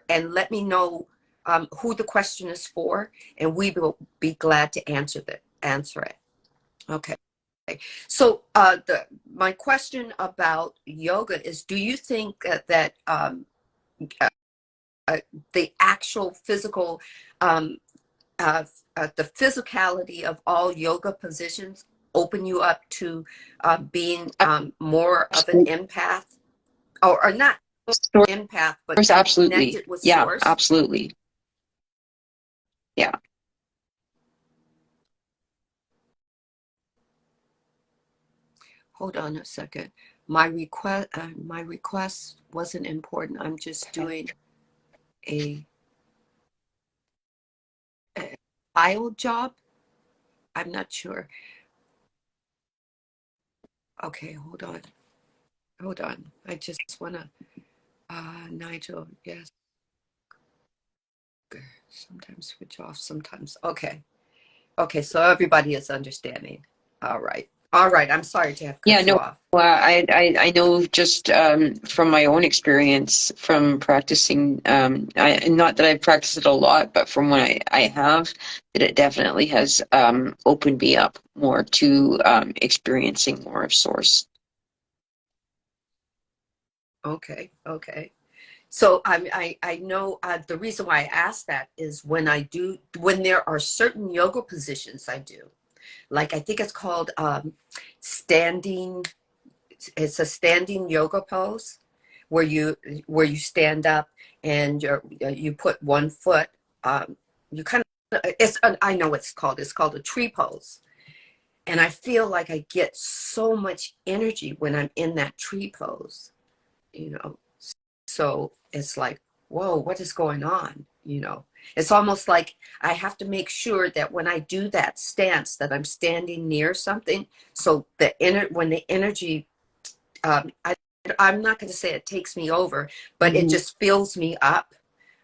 and let me know who the question is for, and we will be glad to answer it. Okay. So my question about yoga is: do you think that the actual physical, um, the physicality of all yoga positions open you up to being more of an empath, or not empath, but Absolutely. connected with Yeah, source? absolutely. Yeah. Hold on a second. My request wasn't important. I'm just doing a, a file job. I'm not sure. Okay, hold on. I just wanna. Nigel, yes. Sometimes switch off. Sometimes. Okay. Okay. So everybody is understanding. All right. All right. I'm sorry to have Yeah, cut you no, off. I know just from my own experience from practicing, not that I've practiced it a lot, but from when I have, that it definitely has opened me up more to experiencing more of Source. Okay. Okay. So I know the reason why I ask that is when there are certain yoga positions I do, like I think it's called standing. It's a standing yoga pose where you stand up and you put one foot. You kind of I know it's called a tree pose, and I feel like I get so much energy when I'm in that tree pose. You know, so it's like, whoa, what is going on? It's almost like I have to make sure that when I do that stance that I'm standing near something. So when the energy, I'm not going to say it takes me over, but it Hmm. just fills me up.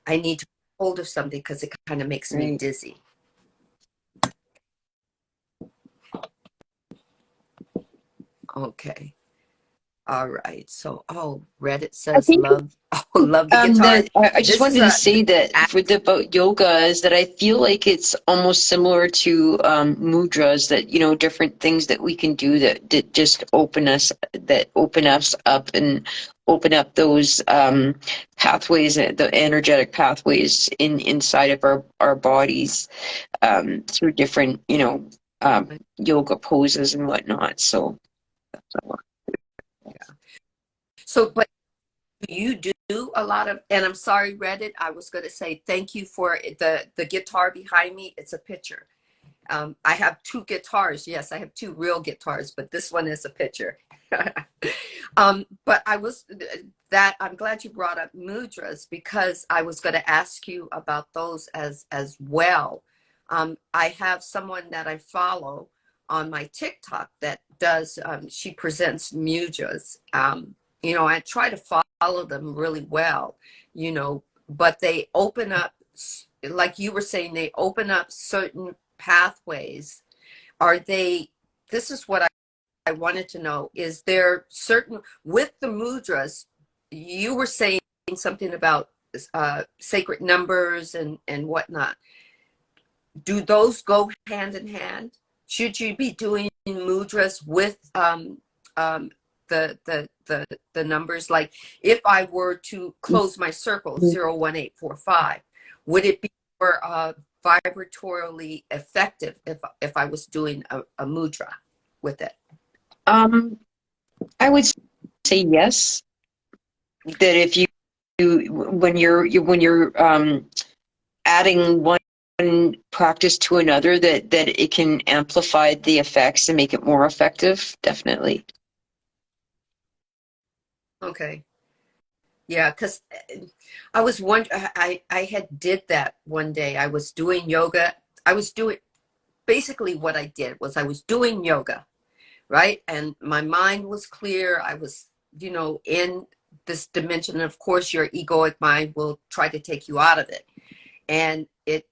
I need to hold of something because it kind of makes me Right. dizzy. Okay. All right. So, Reddit I says think love the guitar. that I just This is wanted to say that a for about yoga is that I feel like it's almost similar to mudras, that different things that we can do that just open us up and open up those pathways, the energetic pathways inside of our bodies through different yoga poses and whatnot. So yeah. So, but you do a lot of, and I'm sorry, Reddit. I was going to say thank you for the guitar behind me. It's a picture. I have two guitars. Yes, I have two real guitars, but this one is a picture. But I'm glad you brought up mudras because I was going to ask you about those as well. I have someone that I follow on my TikTok that does. She presents mudras. I try to follow them really well. But they open up, like you were saying, they open up certain pathways. Are they? This is what I wanted to know. Is there certain with the mudras? You were saying something about sacred numbers and whatnot. Do those go hand in hand? Should you be doing mudras with um, the numbers? Like if I were to close my circle 01845, would it be more vibratorily effective if I was doing a mudra with it? um, I would say yes. That if when you're adding one practice to another, that it can amplify the effects and make it more effective. Definitely. Okay. Yeah, because I was wondering, I had did that one day. I was doing yoga. I was doing basically what I did was I was doing yoga, right? And my mind was clear. I was, in this dimension. Of course, your egoic mind will try to take you out of it. And it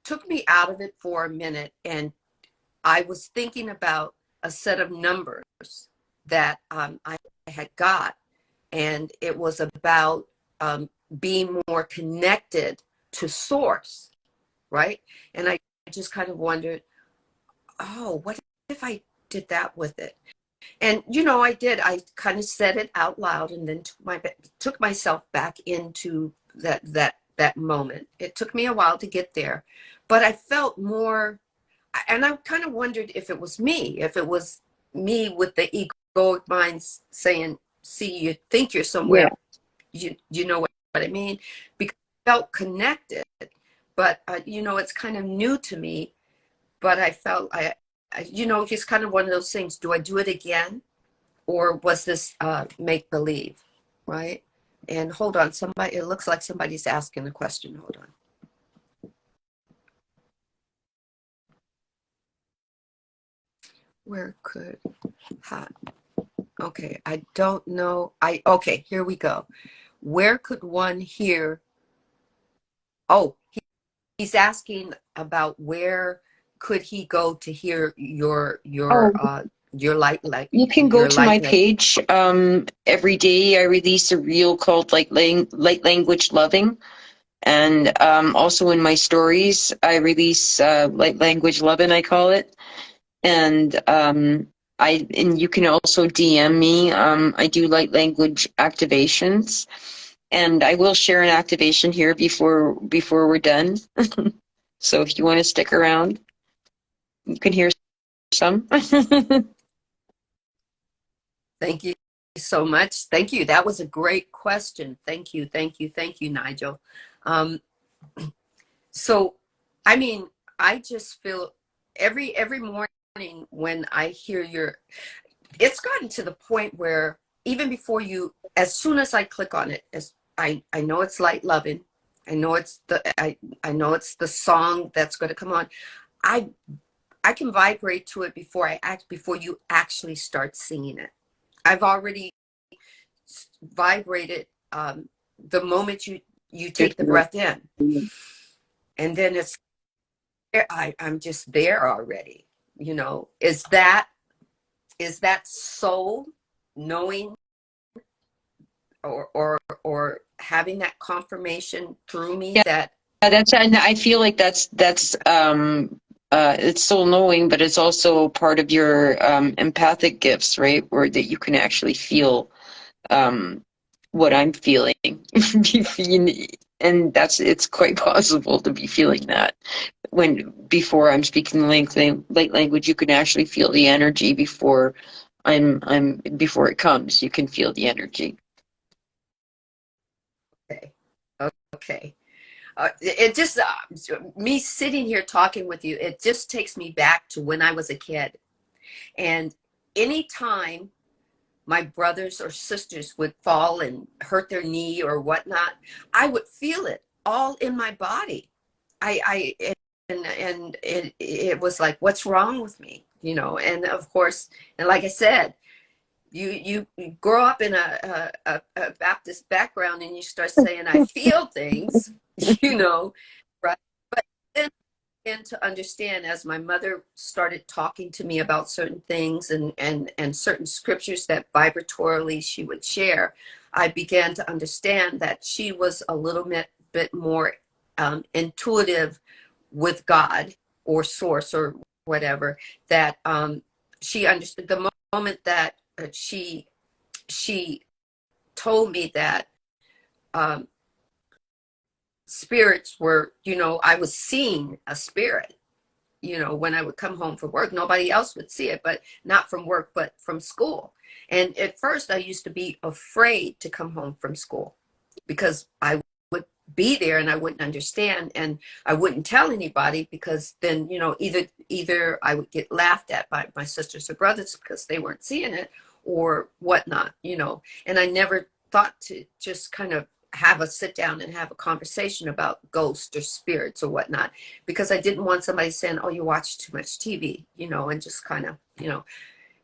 took me out of it for a minute. And I was thinking about a set of numbers that I had got. and it was about being more connected to source, right? And I just kind of wondered, oh, what if I did that with it? And I did. I kind of said it out loud, and then took myself back into that moment. It took me a while to get there, but I felt more. And I kind of wondered if it was me, with the egoic mind saying, "See, you think you're somewhere, Yeah. you know what I mean?" Because I felt connected, but it's kind of new to me. But I felt it's kind of one of those things. Do I do it again? Or was this make believe, right? And hold on, it looks like somebody's asking a question. Hold on. Where could, okay, I don't know. Okay, here we go. Where could one hear, oh, he's asking about where could he go to hear Oh, your light, you can go your to my light. page. Every day I release a reel called Light Language Loving. And also in my stories, I release Light Language Loving, I call it. And and you can also DM me. I do light language activations, and I will share an activation here before we're done. So if you want to stick around, you can hear some. Thank you so much. Thank you. That was a great question. Thank you, Nigel. So, I mean, I just feel every morning when I hear it's gotten to the point where even before as soon as I click on it, as I know it's light loving, I know it's I know it's the song that's going to come on. I can vibrate to it before you actually start singing it. I've already vibrated the moment you take the breath in, and then I'm just there already. Is that soul knowing or having that confirmation through me that That's, and I feel like that's it's soul knowing, but it's also part of your empathic gifts, right? Or that you can actually feel what I'm feeling. And it's quite possible to be feeling that before I'm speaking light language, you can actually feel the energy before before it comes. You can feel the energy. okay, okay. It just me sitting here talking with you, it just takes me back to when I was a kid. And anytime my brothers or sisters would fall and hurt their knee or whatnot, I would feel it all in my body. And it was like, what's wrong with me? And of course, and like I said, you grow up in a Baptist background and you start saying, I feel things, right? But then to understand, as my mother started talking to me about certain things and certain scriptures that vibratorily she would share, I began to understand that she was a little bit more intuitive with God or source or whatever, that she understood the moment that she told me that um, spirits were, I was seeing a spirit, when I would come home from work. Nobody else would see it, but not from work, but from school. And at first I used to be afraid to come home from school because I would be there and I wouldn't understand and I wouldn't tell anybody, because then, either I would get laughed at by my sisters or brothers because they weren't seeing it or whatnot, and I never thought to just kind of have a sit down and have a conversation about ghosts or spirits or whatnot, because I didn't want somebody saying, oh, you watch too much TV, and just kind of,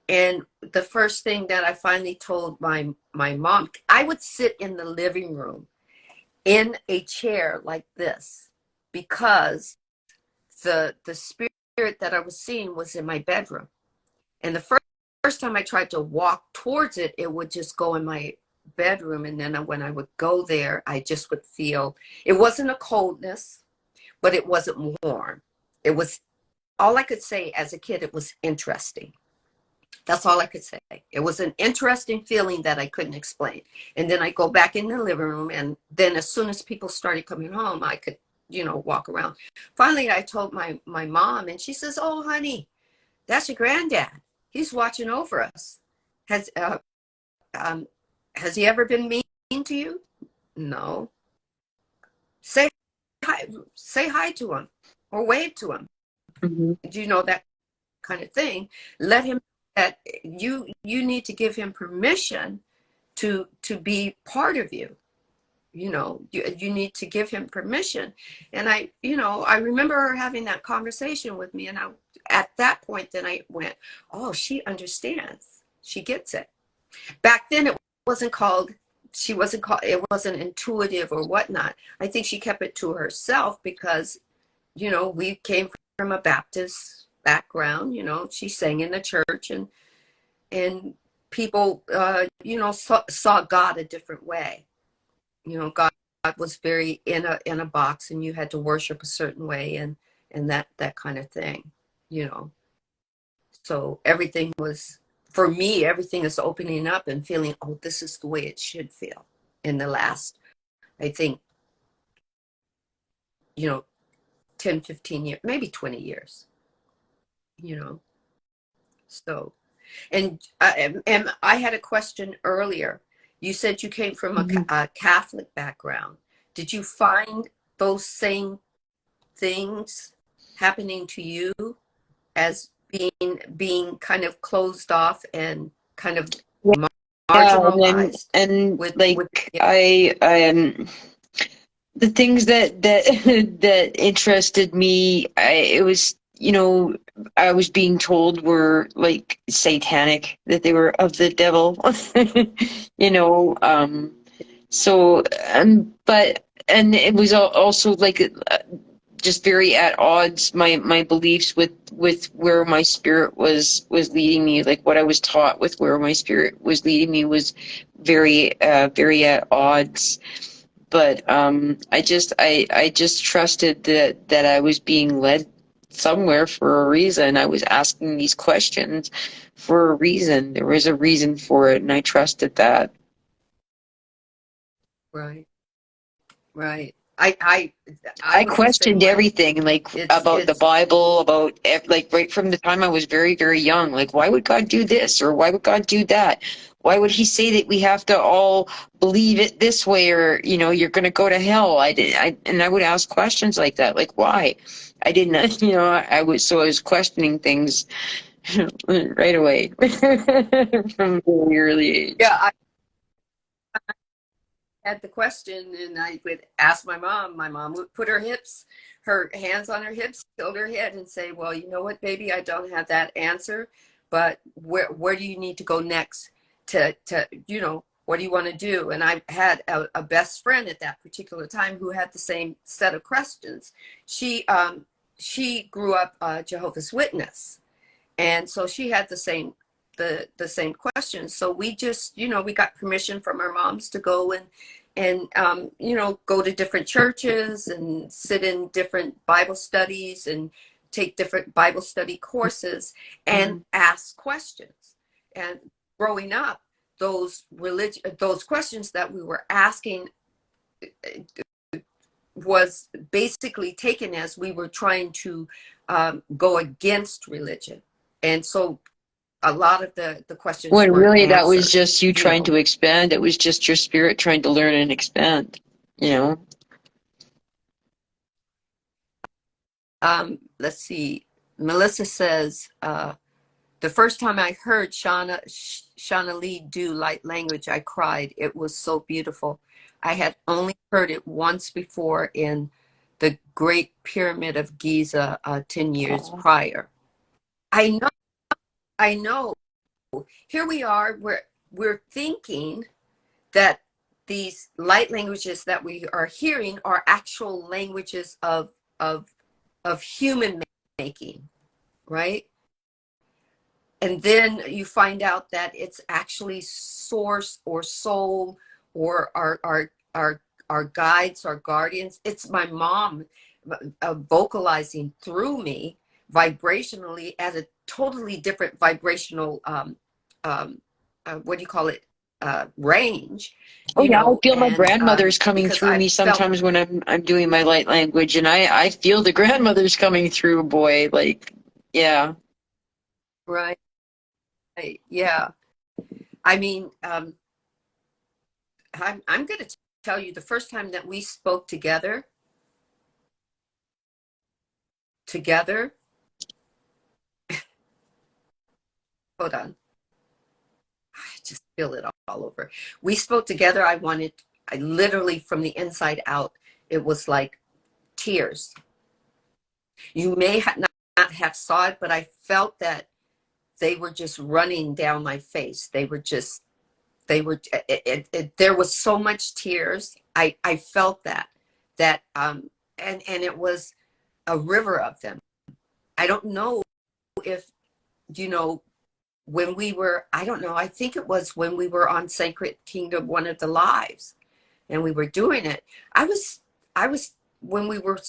and the first thing that I finally told my mom, I would sit in the living room in a chair like this, because the spirit that I was seeing was in my bedroom. And the first time I tried to walk towards it, it would just go in my bedroom, and then when I would go there, I just would feel, it wasn't a coldness, but it wasn't warm. It was, all I could say as a kid, it was interesting. That's all I could say. It was an interesting feeling that I couldn't explain. And then I go back in the living room, and then as soon as people started coming home, I could, walk around. Finally, I told my mom, and she says, "Oh, honey, that's your granddad. He's watching over us. Has um, has he ever been mean to you?" "No." Say hi. Say hi to him, or wave to him. Mm-hmm. That kind of thing. Let him, that you need to give him permission to be part of you. You need to give him permission. And I remember her having that conversation with me, and at that point, then I went, "Oh, she understands. She gets it." Back then, wasn't called it wasn't intuitive or whatnot. I think she kept it to herself because we came from a Baptist background. She sang in the church, and people saw God a different way. God was very in a box, and you had to worship a certain way, and that kind of thing. So everything was, for me, everything is opening up and feeling, oh, this is the way it should feel in the last, I think, 10, 15 years, maybe 20 years. So, and I had a question earlier. You said you came from Mm-hmm. a Catholic background. Did you find those same things happening to you as being kind of closed off and kind of Yeah, and marginalized and with like yeah, I the things that that interested me, it was, I was being told were like satanic, that they were of the devil. you know um so but and it was also like just very at odds, my beliefs with where my spirit was leading me, like what I was taught with where my spirit was leading me was very at odds. But I just trusted that I was being led somewhere for a reason. I was asking these questions for a reason. There was a reason for it, and I trusted that. right, right. I I was the same questioned way. everything, like about the It's Bible, about like right from the time I was very, very young. Like, why would God do this, or why would God do that? Why would He say that we have to all believe it this way, or you're going to go to hell? And I would ask questions like that, like why? I didn't, I was questioning things right away from a very early age. yeah. I had the question, and I would ask my mom. My mom would put her hands on her hips, tilt her head, and say, "Well, you know what, baby, I don't have that answer, but where do you need to go next to what do you want to do?" And I had a best friend at that particular time who had the same set of questions. She grew up Jehovah's Witness, and so she had the same questions. So we just, we got permission from our moms to go and go to different churches and sit in different Bible studies and take different Bible study courses and Mhm. ask questions. And growing up, those questions that we were asking was basically taken as we were trying to go against religion. And so a lot of the questions When weren't really that was answered, just you you trying know. to expand. It was just your spirit trying to learn and expand, you know? Let's see. Melissa says, the first time I heard Shauna-Lee do light language, I cried. It was so beautiful. I had only heard it once before in the Great Pyramid of Giza 10 years Oh. prior. I know, I know. Here we are, we're thinking that these light languages that we are hearing are actual languages of of human making, right? and then you find out that it's actually source or soul or our guides, our guardians. It's my mom vocalizing through me vibrationally at a totally different vibrational what do you call it, range, Oh you yeah, I know, feel my and grandmother's coming because through I me felt sometimes when I'm doing my light language, and I feel the grandmother's coming through, boy. Like, yeah. right, yeah. I mean, I'm going to tell you the first time that we spoke together, hold on, I just feel it all over. We spoke together. I literally from the inside out, it was like tears. You may not have saw it, but I felt that they were just running down my face. There was so much tears. I felt and it was a river of them. I don't know if, you know, when we were, I don't know, I think it was when we were on Sacred Kingdom, one of the lives, and we were doing it. I was, when we were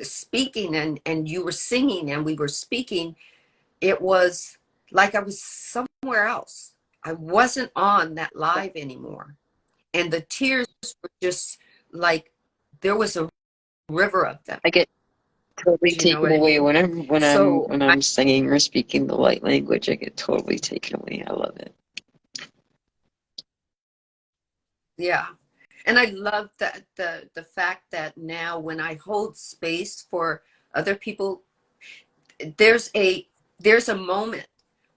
speaking and you were singing and we were speaking, it was like I was somewhere else. I wasn't on that live anymore. And the tears were just like, there was a river of them. I get totally Do you know taken what I away mean? when I'm singing or speaking the light language. I get totally taken away. I love it. Yeah. And I love that the fact that now when I hold space for other people, there's a moment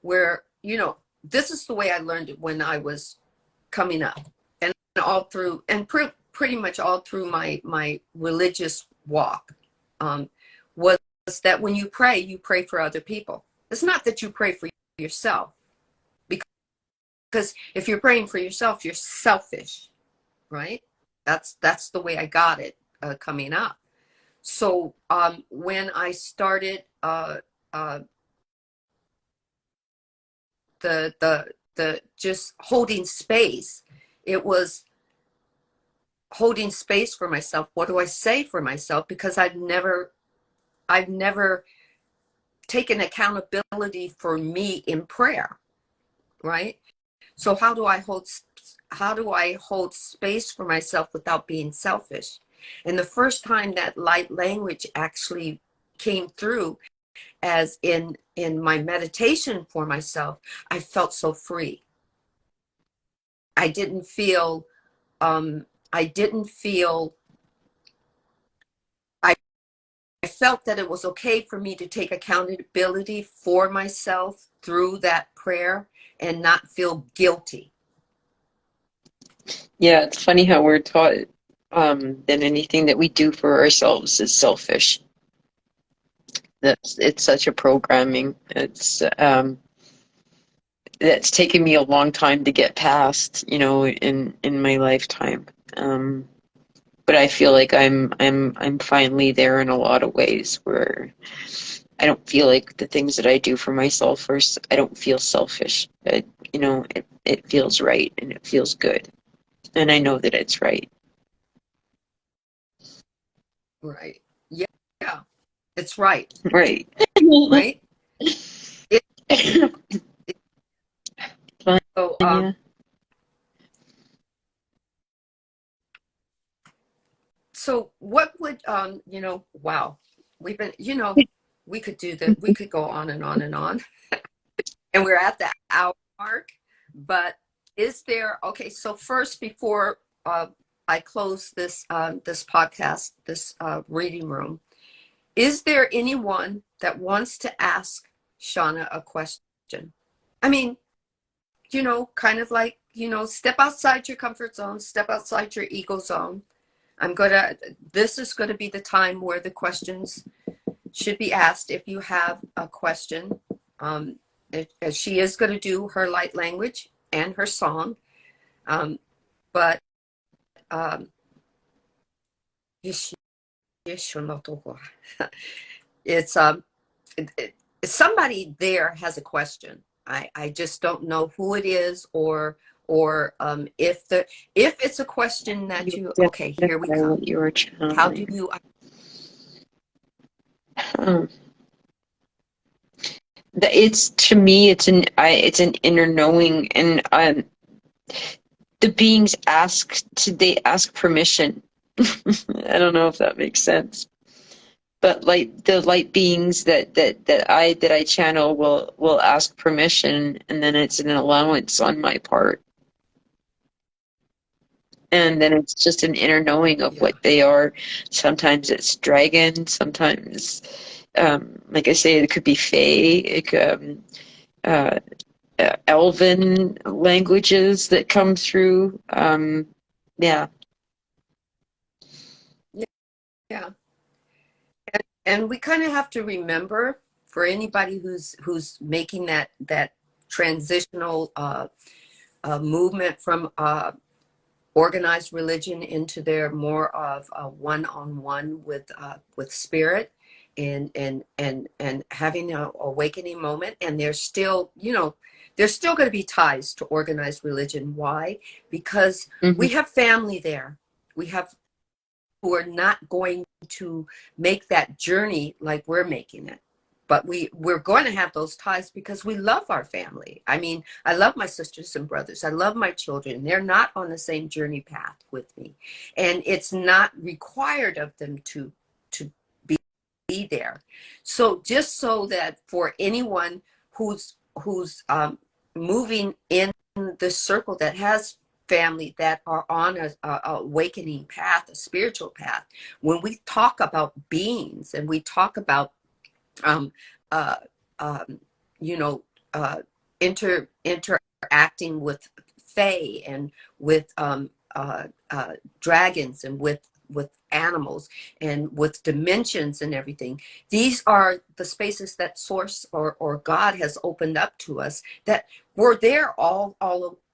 where, you know, this is the way I learned it when I was coming up, and all through, and pretty much all through my religious walk, um, was that when you pray for other people. It's not that you pray for yourself, because if you're praying for yourself, you're selfish, right? That's the way I got it coming up. So when I started uh, the just holding space, it was holding space for myself. What do I say for myself? Because I've never taken accountability for me in prayer, right? So how do I hold space for myself without being selfish? And the first time that light language actually came through, as in my meditation for myself, I felt so free. I didn't feel I didn't feel I felt that it was okay for me to take accountability for myself through that prayer and not feel guilty. Yeah, it's funny how we're taught that anything that we do for ourselves is selfish. It's such a programming. It's taken me a long time to get past, in my lifetime. But I feel like I'm finally there in a lot of ways where I don't feel like the things that I do for myself I don't feel selfish. It feels right and it feels good. And I know that it's right. Right. Yeah. Yeah. It's right. Right. Right. It, Fun, so yeah. so what would wow, we've been, we could do that, we could go on and on and on, and we're at the hour mark. But is there, okay, so first, before I close this podcast, this reading room, is there anyone that wants to ask Shauna a question? I mean, kind of like, step outside your comfort zone, step outside your ego zone. This is going to be the time where the questions should be asked. If you have a question, she is going to do her light language and her song. But it's somebody there has a question. I just don't know who it is, or if it's a question that You you, okay, here we identify come. what you are How do channeling. you Um, it's, to me, it's an inner knowing, and the beings they ask permission. I don't know if that makes sense, but like the light beings that I channel will ask permission, and then it's an allowance on my part, and then it's just an inner knowing of yeah what they are. Sometimes it's dragon, sometimes, like I say, it could be fae, it could, uh, elven languages that come through. Yeah. yeah and we kind of have to remember, for anybody who's making that transitional movement from organized religion into their more of one-on-one with spirit, and having an awakening moment, and there's still, there's still going to be ties to organized religion. Why? Because Hmm. we have family there. We have who are not going to make that journey like we're making it. But we're going to have those ties because we love our family. I mean, I love my sisters and brothers. I love my children. They're not on the same journey path with me. And it's not required of them to be there. So just so that for anyone who's moving in the circle that has family that are on a awakening path, a spiritual path, when we talk about beings and we talk about um, uh, um, you know, uh, interacting with fae and with dragons and with animals and with dimensions and everything. These are the spaces that Source or God has opened up to us that were there all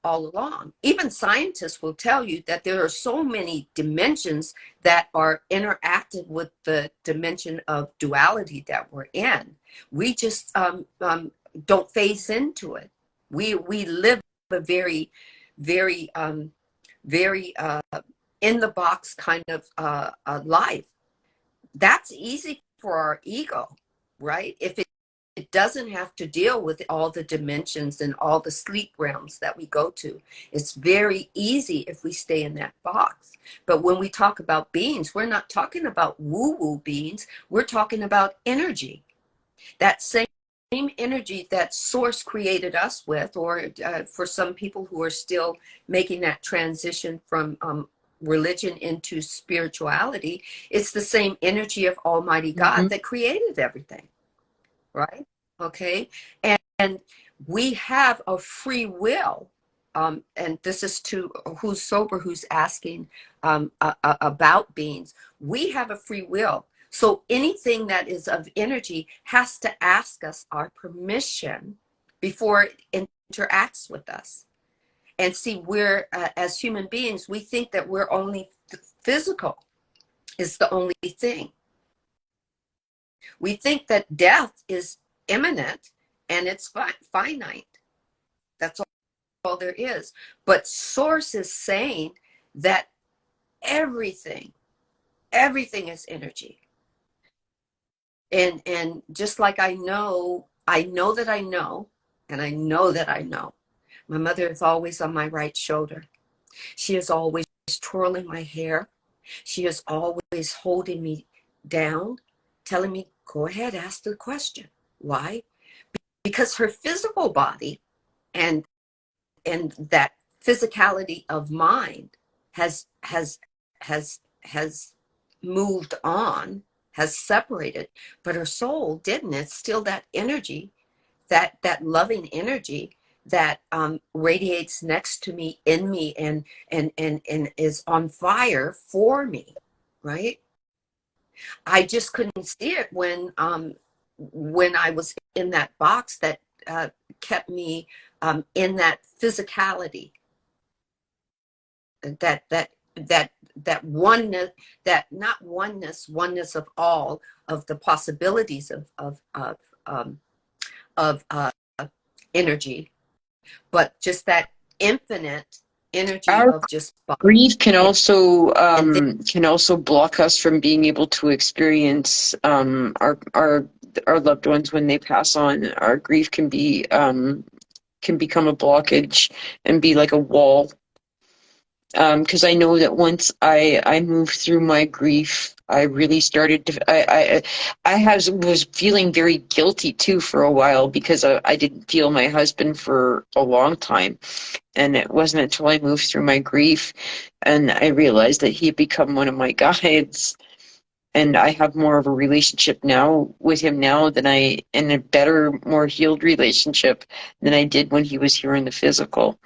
along. Even scientists will tell you that there are so many dimensions that are interactive with the dimension of duality that we're in. We just don't phase into it. We live a very in the box kind of life. That's easy for our ego, right? If it doesn't have to deal with all the dimensions and all the sleep realms that we go to. It's very easy if we stay in that box. But when we talk about beings, we're not talking about woo-woo beings. We're talking about energy. That same energy that Source created us with, or for some people who are still making that transition from religion into spirituality, it's the same energy of Almighty God Hmm. that created everything, right? Okay. And we have a free will. And this is to who's sober, who's asking about beings. We have a free will. So anything that is of energy has to ask us our permission before it interacts with us. And see, we're, as human beings, we think that we're only physical is the only thing. We think that death is imminent and it's finite. That's all there is. But Source is saying that everything, everything is energy. And just like I know that I know, and I know that I know. My mother is always on my right shoulder. She is always twirling my hair. She is always holding me down, telling me, go ahead, ask the question. Why? Because her physical body and that physicality of mind has moved on, has separated, but her soul didn't. It's still that energy, that loving energy that radiates next to me, in me, and is on fire for me, right? I just couldn't see it when I was in that box that kept me in that physicality, that that that oneness, that not oneness of all of the possibilities of energy, but just that infinite energy Our of just body. grief can And then, also block us from being able to experience our loved ones when they pass on. Our grief can become a blockage and be like a wall. Because I know that once I moved through my grief, I really started to was feeling very guilty too for a while because I didn't feel my husband for a long time, and it wasn't until I moved through my grief and I realized that he had become one of my guides, and I have more of a relationship now with him now and a better, more healed relationship than I did when he was here in the physical.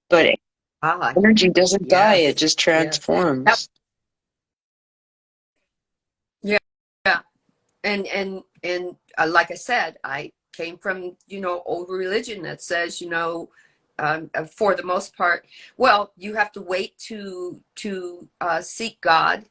But ah, energy doesn't die, it yes, just yes. That, transforms. yeah, yeah. And like I said, I came from, old religion that says, for the most part, well, you have to wait to seek God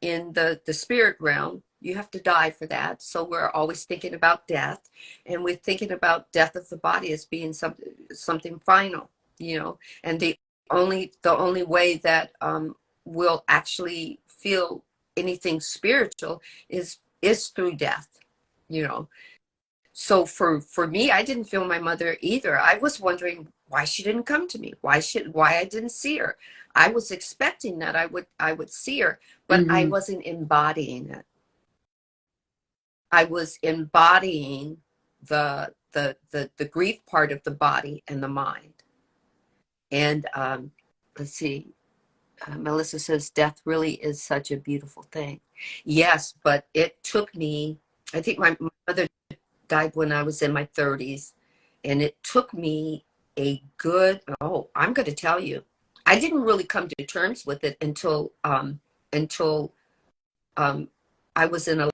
in the spirit realm. You have to die for that. So we're always thinking about death, and we're thinking about death of the body as being something final, and the only way that we'll actually feel anything spiritual is through death, you know. So for me, I didn't feel my mother either. I was wondering why she didn't come to me, why I didn't see her. I was expecting that I would see her, but I Hmm. wasn't embodying it. I was embodying the grief part of the body and the mind. And let's see, Melissa says death really is such a beautiful thing. Yes, but it took me. I think my mother died when I was in my 30s, and it took me a good. Oh, I'm going to tell you, I didn't really come to terms with it until I was in a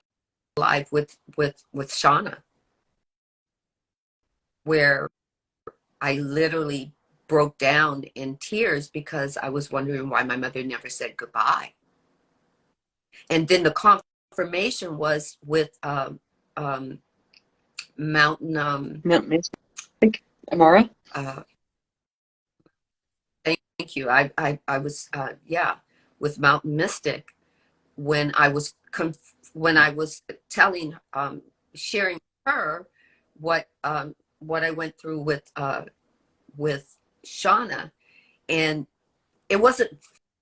live with Shauna, where I literally broke down in tears because I was wondering why my mother never said goodbye. And then the confirmation was with Mountain. Mount Mystic, Amara. Uh, thank you. I was yeah, with Mountain Mystic, when I was telling sharing with her what I went through with Shauna, and it wasn't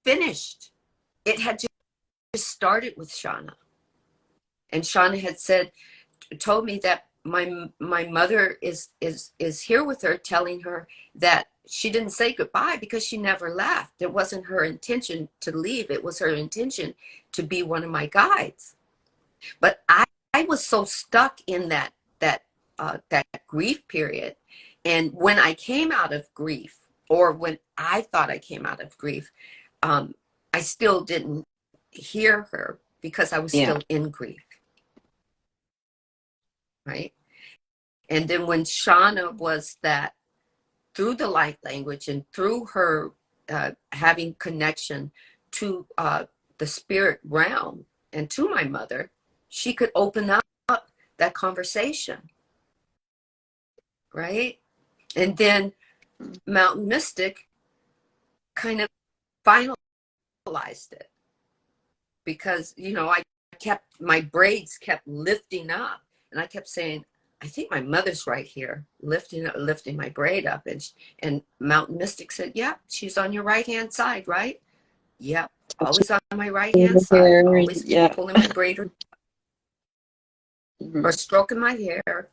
finished. It had just started with Shauna, and Shauna had told me that my mother is here with her, telling her that she didn't say goodbye because she never left. It wasn't her intention to leave. It was her intention to be one of my guides. But I was so stuck in that grief period. And when I came out of grief, or when I thought I came out of grief, I still didn't hear her because I was Yeah. still in grief, right? And then when Shauna was that, through the light language and through her having connection to the spirit realm and to my mother, she could open up that conversation, right? And then Mountain Mystic kind of finalized it, because I kept, my braids kept lifting up, and I kept saying, I think my mother's right here, lifting my braid up, and Mountain Mystic said, yeah, she's on your right hand side, right? Yep, always on my right hand side, Hair, always yeah. pulling my braid or Mhm. stroking my hair.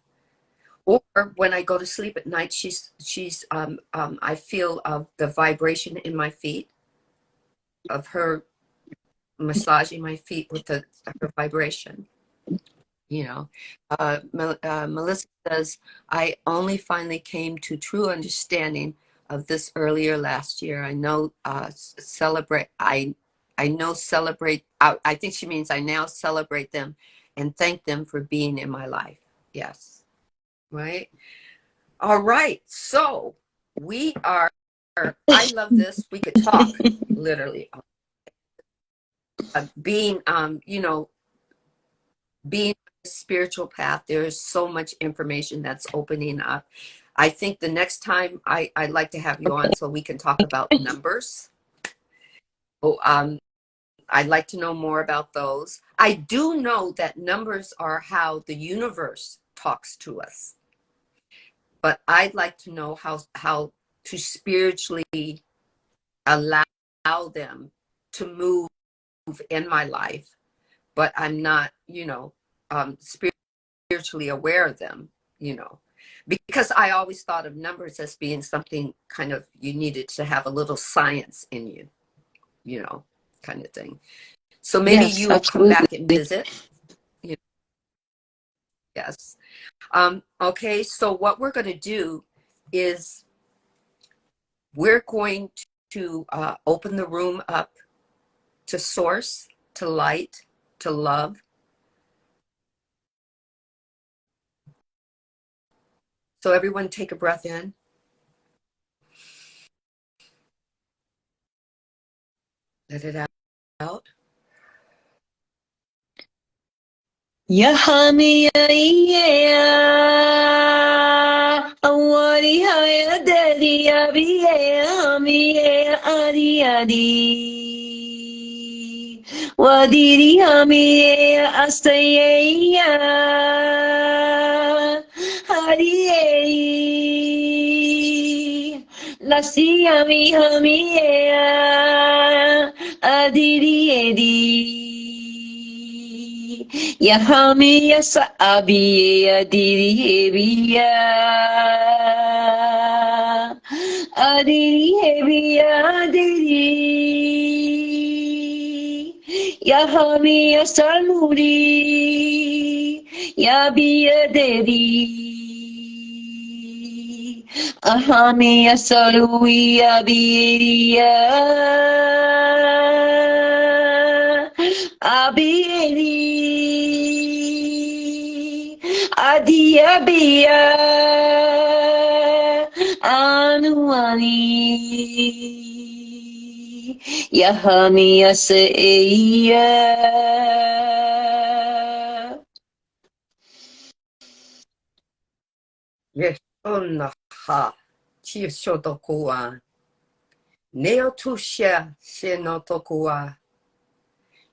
Or when I go to sleep at night, she's I feel the vibration in my feet of her massaging my feet with her vibration. Melissa says, I only finally came to true understanding of this earlier last year. I know celebrate. I know celebrate. I think she means I now celebrate them and thank them for being in my life. Yes, right. All right. So we are. I love this. We could talk literally. Being being spiritual path. There's so much information that's opening up. I think the next time I'd like to have you on so we can talk about numbers. Oh, I'd like to know more about those. I do know that numbers are how the universe talks to us. But I'd like to know how to spiritually allow them to move in my life, but I'm not, spiritually aware of them, because I always thought of numbers as being something kind of you needed to have a little science in you, kind of thing. So maybe Yes, you will come back and visit. Yes. Okay, so what we're going to do is we're going to open the room up to source, to light, to love. So everyone take a breath in. Let it out. Yahami Awari Haya Daddy Abi Ami Adi Adi Wadiri Hami Astaya Hari Nasi Ami Hami Adiri Edi Yahami yasa abi adiri hebiya adiri hebiya adiri Yahami yasa muri yabi adiri Ahami yasa lui abiriya Abiri Adiabia Anuani Yahamia Seia Yes, ha. Chisho tokua. Neo tusha she no tokua.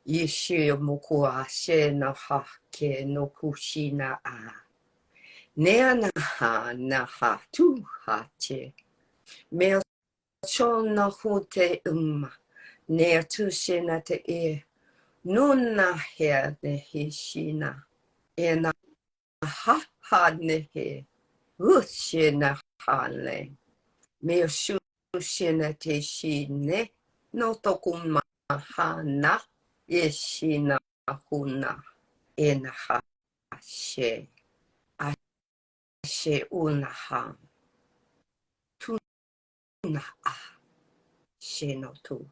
Yishi mukua she no ha ke no kushina a. Nea naha tu ha che. Meo shon no hute Nea tushe na te e. Nuna he ne hishina. Ena ha ne he. Ushina hale. Meo shushina te shine. No tokuma hana. Ishina huna. Ena ha she. Ashe unaha. Tuna a. She no tu.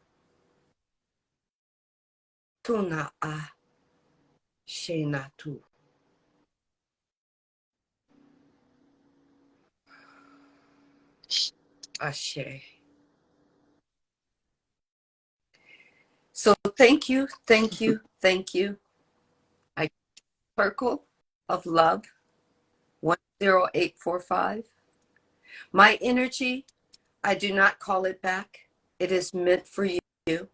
Tuna a. She na tu. Ashe. So thank you, thank you, thank you. I circle of love 10845. My energy, I do not call it back. It is meant for you.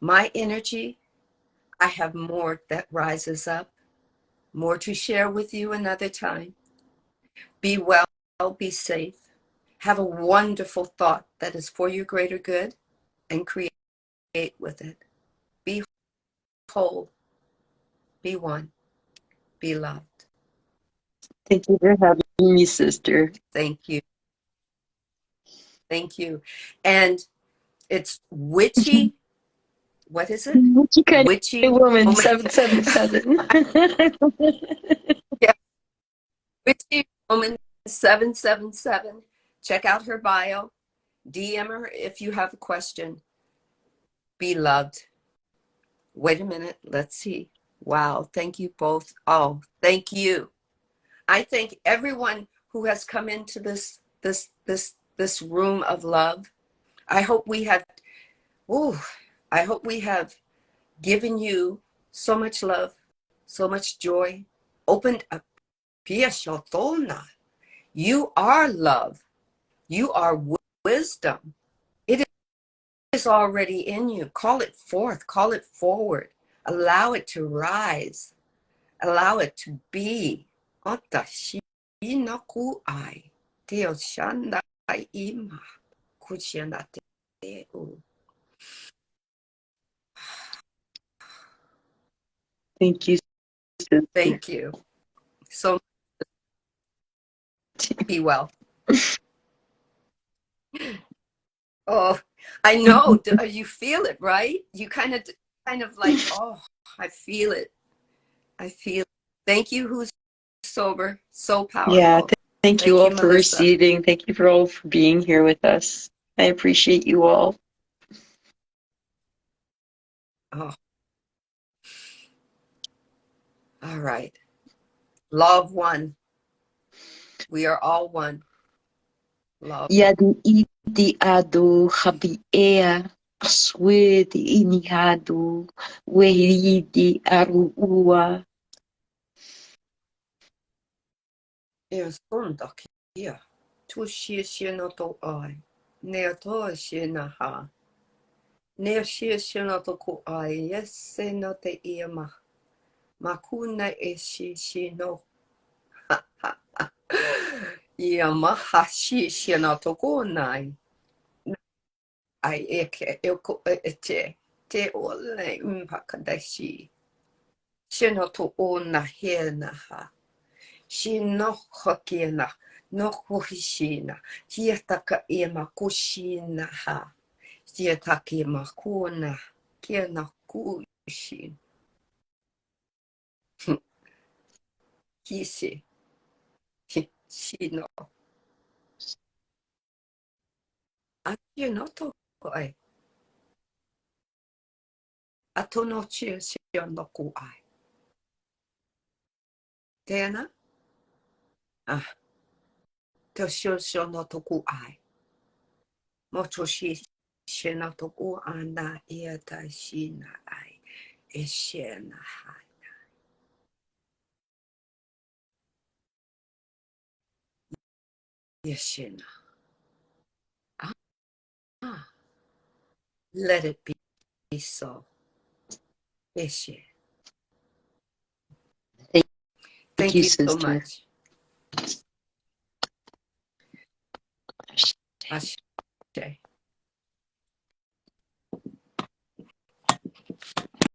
My energy, I have more that rises up, more to share with you another time. Be well, be safe. Have a wonderful thought that is for your greater good and create with it. Be whole, be one, be loved. Thank you for having me, sister. Thank you. Thank you. And it's witchy. What is it? Witchy kind Witchy of woman, woman. 777. Yeah. Witchy woman 777. Check out her bio. DM her if you have a question. Be loved. Wait a minute. Let's see. Wow. Thank you both. Oh, thank you. I thank everyone who has come into this room of love. I hope we have given you so much love, so much joy, opened up. You are love. You are wisdom. It is already in you. Call it forth. Call it forward. Allow it to rise. Allow it to be. Atashi no kuai. Teo shanda ima. Kushina teo. Thank you, sister. Thank you. So be well. Oh, I know. You feel it, right? You kind of like, oh, I feel it. I feel it. Thank you, who's sober. So Yeah, powerful. thank you Thank all you, for Melissa. receiving. Thank you for all for being here with us. I appreciate you all. Oh, all right. Love one. We are all one. Love. Yadu iti adu habiea aswedi inihadu wehidi arua. Sunda kia. Tu shi no to ai. Ne to shi na ha. Ne shi no to ku ai. Yes, no te iama. Makuna e shi no. Yamaha shi no to ku nai. Ai eke eko te ole mpakadashi. Shino to ona hena ha. Shino hokiena. No hohishina. Hietaka ema kushina ha. Hietaki makuna. Kiena kushin. Kishi. Shino. Ashino to koe. Atono chi shino ku ai. Tena? Ah. Te shino to ku ai. Motoshi shina toku ana iata shina ai eshena hai yeshena. Ah, let it be so. Eshe. Thank Thank you, you so sister. much. Ashe.